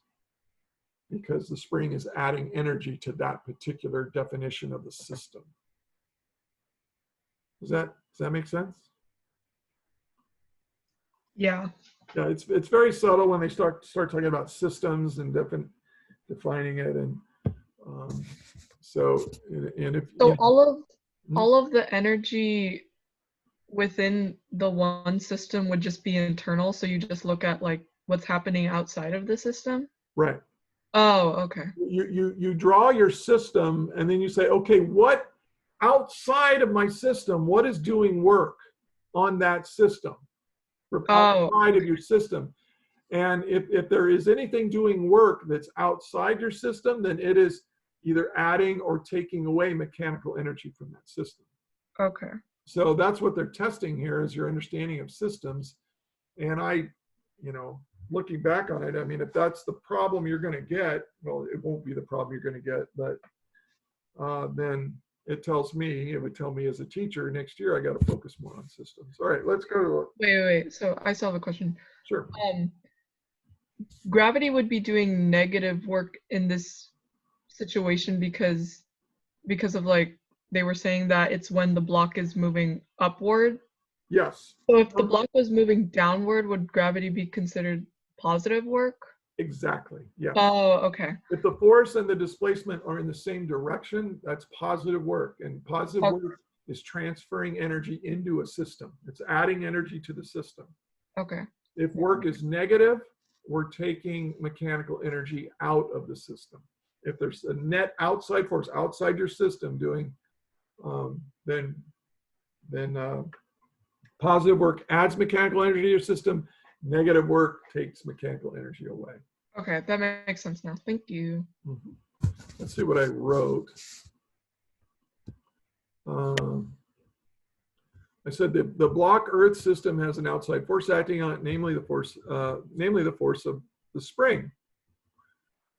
because the spring is adding energy to that particular definition of the system. Does that make sense? Yeah. Yeah, it's very subtle when they start talking about systems and defining it, and so all of the energy within the one system would just be internal, so you just look at like what's happening outside of the system? Right. Oh, okay. You draw your system, and then you say, okay, what outside of my system, what is doing work on that system? Outside of your system. And if there is anything doing work that's outside your system, then it is either adding or taking away mechanical energy from that system. Okay. So that's what they're testing here, is your understanding of systems. And looking back on it, I mean, if that's the problem you're going to get, well, it won't be the problem you're going to get, but then it would tell me as a teacher, next year I got to focus more on systems. All right, let's go to. Wait. So I still have a question. Sure. Gravity would be doing negative work in this situation because of like they were saying that it's when the block is moving upward. Yes. So if the block was moving downward, would gravity be considered positive work? Exactly. Yes. Oh, okay. If the force and the displacement are in the same direction, that's positive work. And positive work is transferring energy into a system. It's adding energy to the system. Okay. If work is negative, we're taking mechanical energy out of the system. If there's a net outside force outside your system doing, then positive work adds mechanical energy to your system. Negative work takes mechanical energy away. Okay, that makes sense now. Thank you. Mm-hmm. Let's see what I wrote. I said the block Earth system has an outside force acting on it, namely the force of the spring.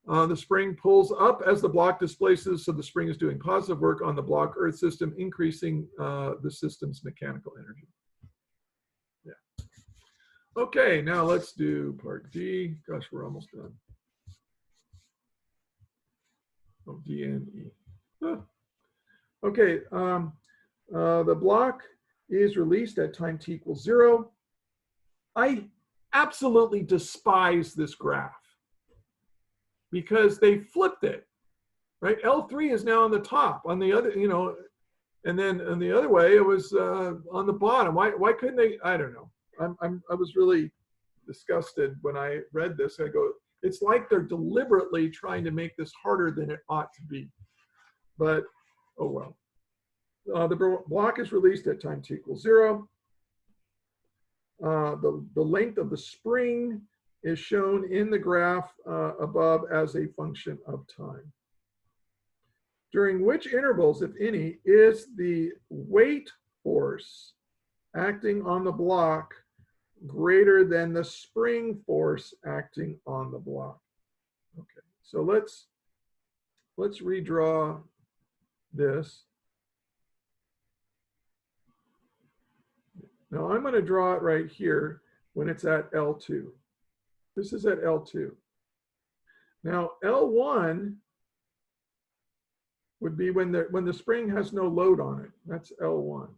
The spring pulls up as the block displaces, so the spring is doing positive work on the block Earth system, increasing the system's mechanical energy. Yeah. Okay, now let's do part D. Gosh, we're almost done. Oh, D and E. Huh. Okay, the block is released at time t equals 0. I absolutely despise this graph because they flipped it, right? L3 is now on the top, on the other, and then on the other way, it was on the bottom. Why couldn't they? I don't know. I was really disgusted when I read this. I go, it's like they're deliberately trying to make this harder than it ought to be. But, oh well. The block is released at time t equals 0. The length of the spring is shown in the graph above as a function of time. During which intervals, if any, is the weight force acting on the block greater than the spring force acting on the block? Okay, so let's redraw this. Now I'm going to draw it right here when it's at L2. This is at L2. Now L1 would be when the spring has no load on it. That's L1.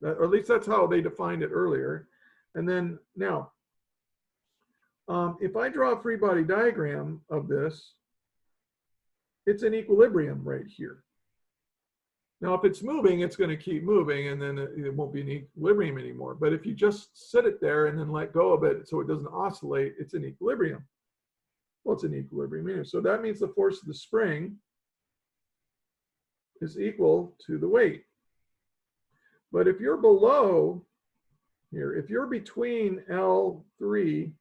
Or at least that's how they defined it earlier. And then now, if I draw a free body diagram of this, it's in equilibrium right here. Now, if it's moving, it's going to keep moving, and then it won't be in equilibrium anymore. But if you just sit it there and then let go of it so it doesn't oscillate, it's in equilibrium. Well, it's in equilibrium here. So that means the force of the spring is equal to the weight. But if you're below here, if you're between L3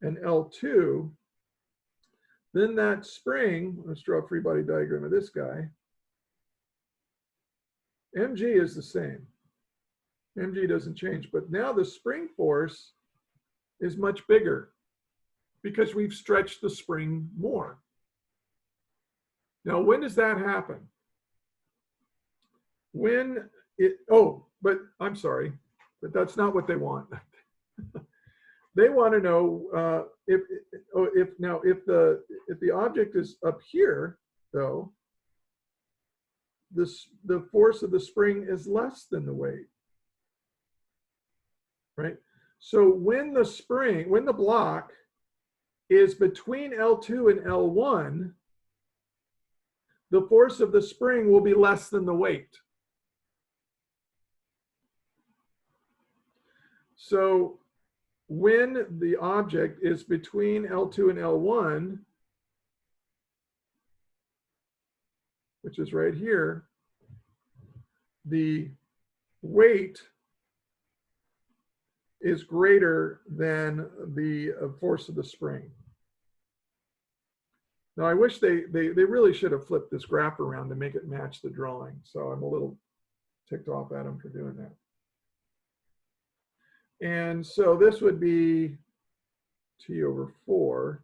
and L2, then that spring, let's draw a free body diagram of this guy. mg is the same. mg doesn't change, but now the spring force is much bigger because we've stretched the spring more. Now, when does that happen? When it, but I'm sorry, but that's not what they want. They want to know if the object is up here, though, the force of the spring is less than the weight, right? So when the block is between L2 and L1, the force of the spring will be less than the weight. So when the object is between L2 and L1, which is right here, the weight is greater than the force of the spring. Now, I wish they really should have flipped this graph around to make it match the drawing. So I'm a little ticked off at them for doing that. And so this would be t over 4,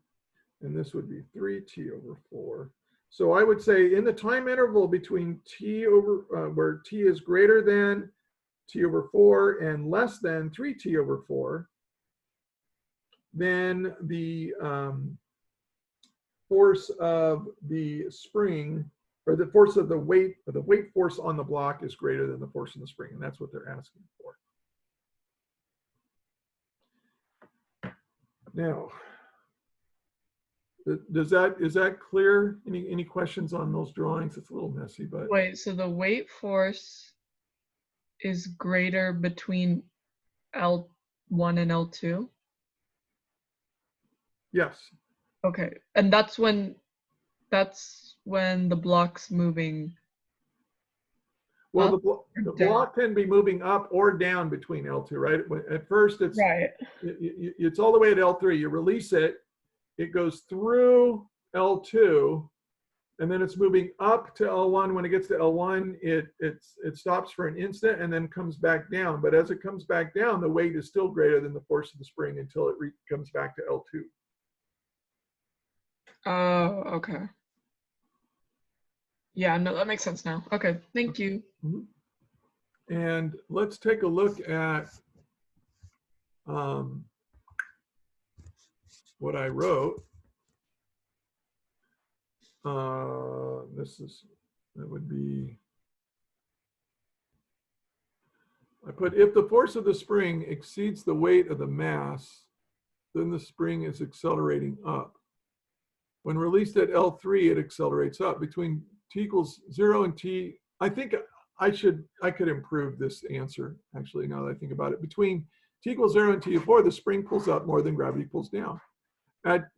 and this would be 3t over 4. So I would say in the time interval between t over, where t is greater than t over 4 and less than 3t over 4, then the force of the spring, or the force of the weight force on the block is greater than the force of the spring, and that's what they're asking for. Now, is that clear? Any questions on those drawings? It's a little messy, but wait, so the weight force is greater between L1 and L2? yes. Okay, and that's when the block's moving. Well, up the or down? block can be moving up or down between L2, right? At first, Right. it's all the way at L3. You release it, it goes through L2, and then it's moving up to L1. When it gets to L1, it stops for an instant and then comes back down. But as it comes back down, the weight is still greater than the force of the spring until it comes back to L2. Oh, okay. Yeah, no, that makes sense now. Okay, thank you. Mm-hmm. And let's take a look at what I wrote. That would be, I put, if the force of the spring exceeds the weight of the mass, then the spring is accelerating up. When released at L3, it accelerates up. Between t equals 0 and t, I think I could improve this answer, actually, now that I think about it. Between t equals 0 and t over 4, the spring pulls up more than gravity pulls down. At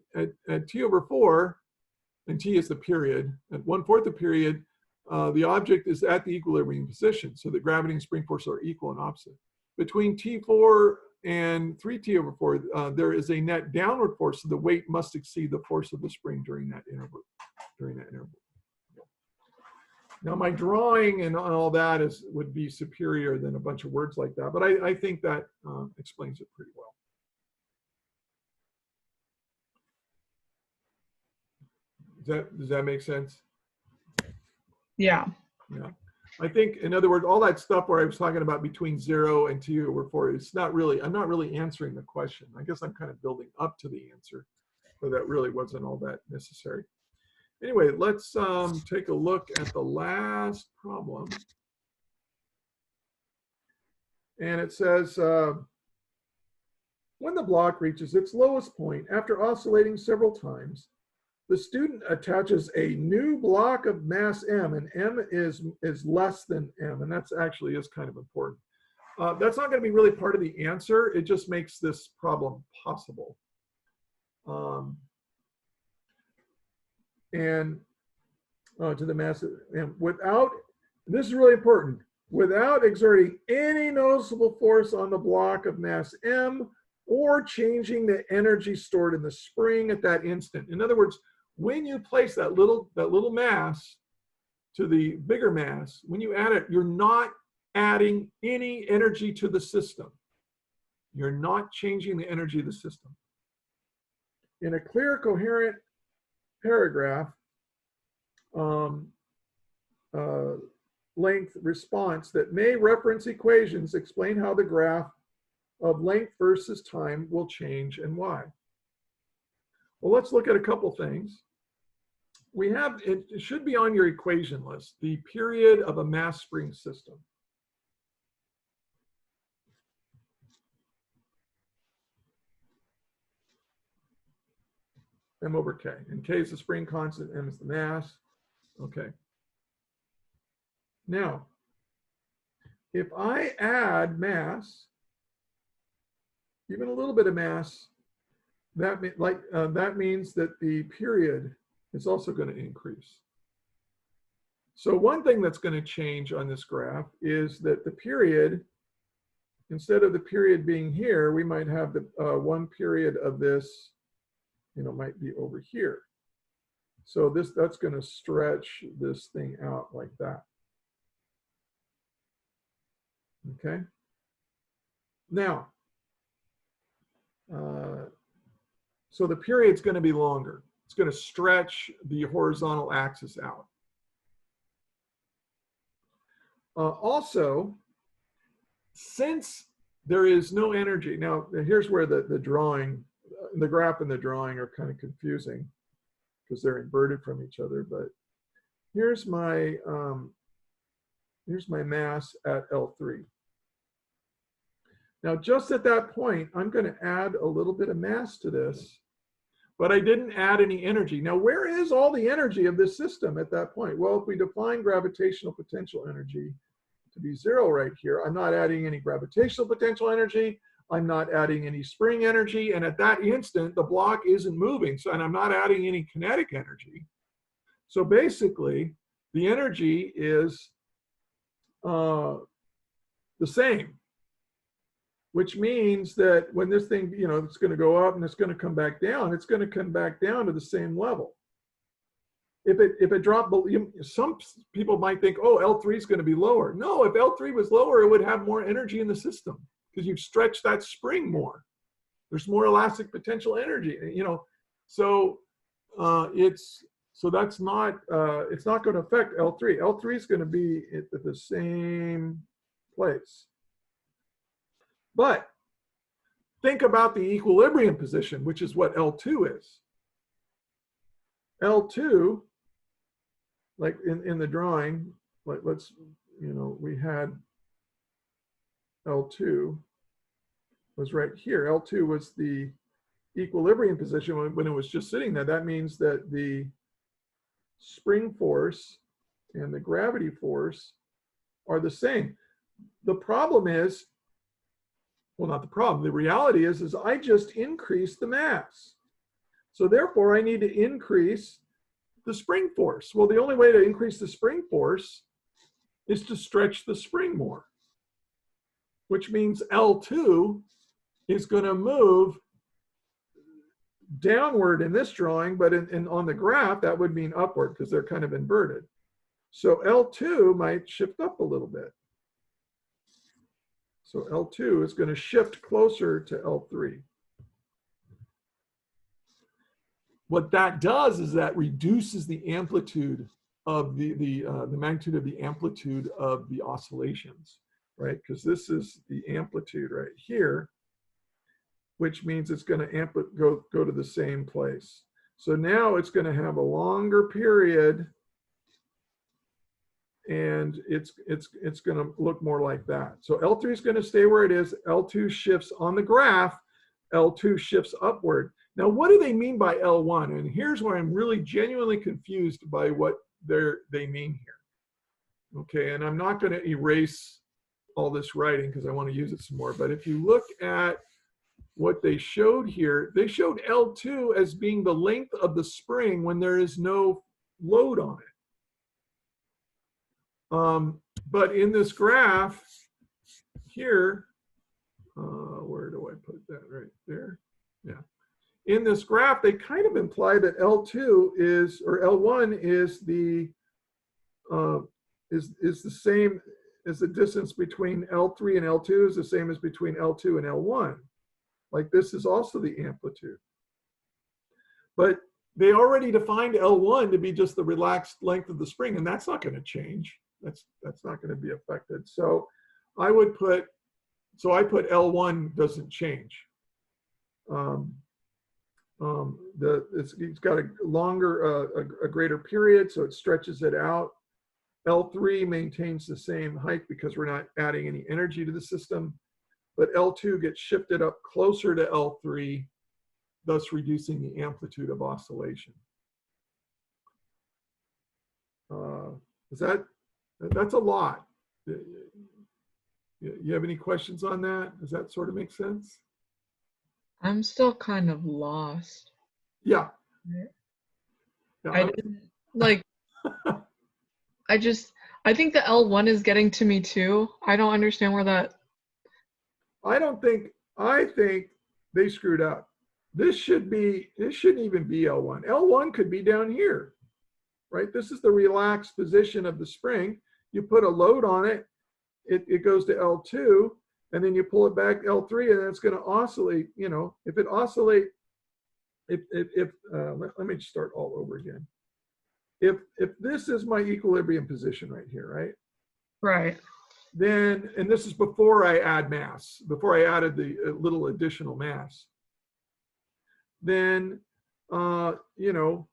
t over 4, and t is the period, at 1/4 the period, the object is at the equilibrium position, so that gravity and spring force are equal and opposite. Between t4 and 3t over 4, there is a net downward force, so the weight must exceed the force of the spring during that interval. Now, my drawing and all that would be superior than a bunch of words like that, but I think that explains it pretty well. Does that make sense? Yeah. Yeah. I think, in other words, all that stuff where I was talking about between 0 and t over 4, it's not really, I'm not really answering the question. I guess I'm kind of building up to the answer, but that really wasn't all that necessary. Anyway, let's take a look at the last problem. And it says, when the block reaches its lowest point after oscillating several times, the student attaches a new block of mass m, and m is less than m, and that's actually is kind of important. That's not going to be really part of the answer. It just makes this problem possible. And to the mass m without, this is really important, without exerting any noticeable force on the block of mass m or changing the energy stored in the spring at that instant. In other words, when you place that little mass to the bigger mass, when you add it, you're not adding any energy to the system. You're not changing the energy of the system. In a clear, coherent paragraph, length response that may reference equations, explain how the graph of length versus time will change and why. Well, let's look at a couple things. We have, it should be on your equation list, the period of a mass spring system. M over K. And K is the spring constant, M is the mass. Okay. Now, if I add mass, even a little bit of mass, that means that the period is also going to increase. So one thing that's going to change on this graph is that the period instead of the period being here, we might have the one period of this, might be over here. So that's going to stretch this thing out like that. Okay. Now, so the period's going to be longer. It's going to stretch the horizontal axis out. Also, since there is no energy, now here's where the drawing, the graph and the drawing are kind of confusing because they're inverted from each other. But here's my mass at L3. Now, just at that point, I'm going to add a little bit of mass to this, but I didn't add any energy. Now, where is all the energy of this system at that point? Well, if we define gravitational potential energy to be 0 right here, I'm not adding any gravitational potential energy. I'm not adding any spring energy. And at that instant, the block isn't moving. So, and I'm not adding any kinetic energy. So basically, the energy is the same, which means that when this thing, it's going to go up and it's going to come back down, it's going to come back down to the same level. If it dropped, some people might think, oh, L3 is going to be lower. No, if L3 was lower, it would have more energy in the system because you've stretched that spring more. There's more elastic potential energy, So that's not, it's not going to affect L3. L3 is going to be at the same place. But think about the equilibrium position, which is what L2 is. L2, like in the drawing, like we had L2 was right here. L2 was the equilibrium position when it was just sitting there. That means that the spring force and the gravity force are the same. The problem is, well, not the problem. The reality is I just increased the mass. So therefore, I need to increase the spring force. Well, the only way to increase the spring force is to stretch the spring more, which means L2 is going to move downward in this drawing, but on the graph, that would mean upward because they're kind of inverted. So L2 might shift up a little bit. So L2 is going to shift closer to L3. What that does is that reduces the amplitude of the magnitude of the amplitude of the oscillations, right? Because this is the amplitude right here, which means it's going to go to the same place. So now it's going to have a longer period, and it's going to look more like that. So L3 is going to stay where it is. L2 shifts on the graph. L2 shifts upward. Now, what do they mean by L1? And here's where I'm really genuinely confused by what they mean here. Okay, and I'm not going to erase all this writing because I want to use it some more. But if you look at what they showed here, they showed L2 as being the length of the spring when there is no load on it. But in this graph here, where do I put that? Right there. Yeah. In this graph, they kind of imply that L2 is, or L1 is the same as the distance between L3 and L2 is the same as between L2 and L1. Like this is also the amplitude. But they already defined L1 to be just the relaxed length of the spring, and that's not going to change. That's not going to be affected. So I put L1 doesn't change. It's got a longer, a greater period, so it stretches it out. L3 maintains the same height because we're not adding any energy to the system, but L2 gets shifted up closer to L3, thus reducing the amplitude of oscillation. That's a lot. You have any questions on that? Does that sort of make sense? I'm still kind of lost. Yeah. I didn't like. I think the L1 is getting to me too. I don't understand where that I think they screwed up. This shouldn't even be L1. L1 could be down here, right? This is the relaxed position of the spring. You put a load on it, it goes to L2, and then you pull it back L3, and then it's going to oscillate. You know, if it oscillates, let me start all over again. If this is my equilibrium position right here, right? Right. Then, and this is before I add mass, before I added the little additional mass, then, you know,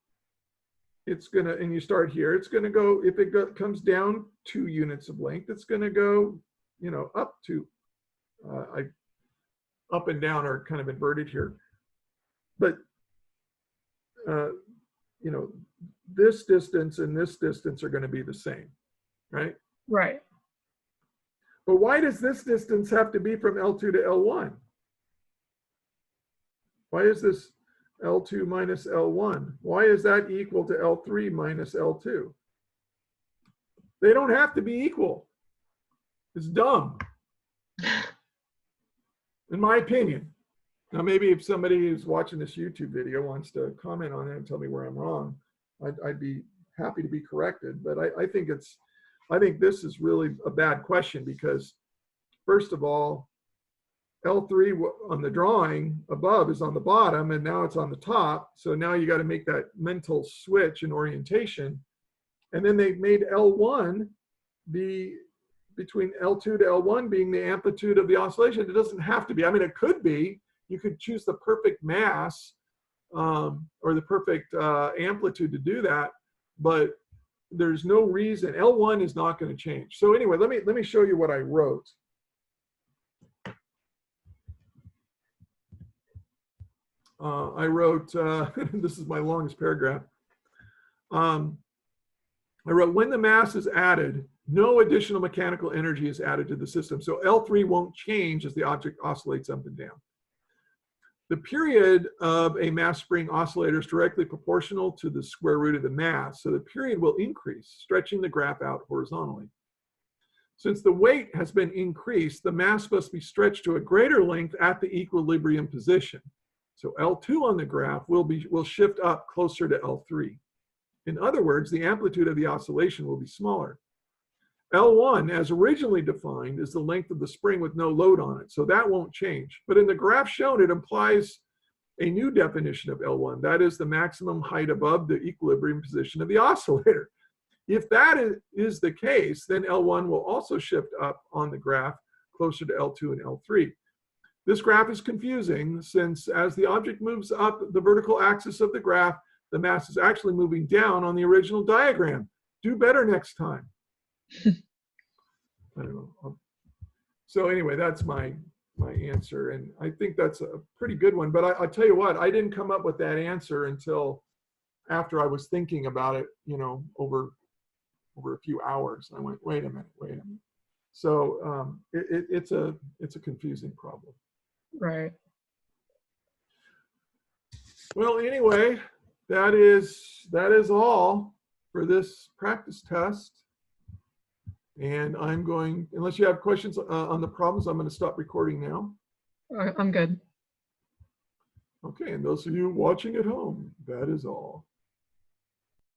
it's going to, and you start here, it's going to go, if it comes down 2 units of length, it's going to go, you know, up to, up and down are kind of inverted here. But, you know, this distance and this distance are going to be the same, right? Right. But why does this distance have to be from L2 to L1? Why is this L2 minus L1? Why is that equal to L3 minus L2? They don't have to be equal. It's dumb, in my opinion. Now, maybe if somebody who's watching this YouTube video wants to comment on it and tell me where I'm wrong, I'd be happy to be corrected. But I think this is really a bad question because, first of all, L3 on the drawing above is on the bottom and now it's on the top. So now you got to make that mental switch in orientation. And then they made L1 be between L2 to L1 being the amplitude of the oscillation. It doesn't have to be. I mean, it could be. You could choose the perfect mass or the perfect amplitude to do that, but there's no reason. L1 is not going to change. So anyway, let me show you what I wrote. I wrote, this is my longest paragraph. I wrote, when the mass is added, no additional mechanical energy is added to the system. So L3 won't change as the object oscillates up and down. The period of a mass spring oscillator is directly proportional to the square root of the mass. So the period will increase, stretching the graph out horizontally. Since the weight has been increased, the mass must be stretched to a greater length at the equilibrium position. So L2 on the graph will shift up closer to L3. In other words, the amplitude of the oscillation will be smaller. L1, as originally defined, is the length of the spring with no load on it, so that won't change. But in the graph shown, it implies a new definition of L1. That is the maximum height above the equilibrium position of the oscillator. If that is the case, then L1 will also shift up on the graph closer to L2 and L3. This graph is confusing since as the object moves up the vertical axis of the graph, the mass is actually moving down on the original diagram. Do better next time. I don't know. So anyway, that's my answer, and I think that's a pretty good one. But I tell you what, I didn't come up with that answer until after I was thinking about it, you know, over a few hours. I went, wait a minute. So it's a confusing problem. Right. Well, anyway, that is all for this practice test. And I'm going, unless you have questions on the problems, I'm going to stop recording now. I'm good. Okay, and those of you watching at home, that is all.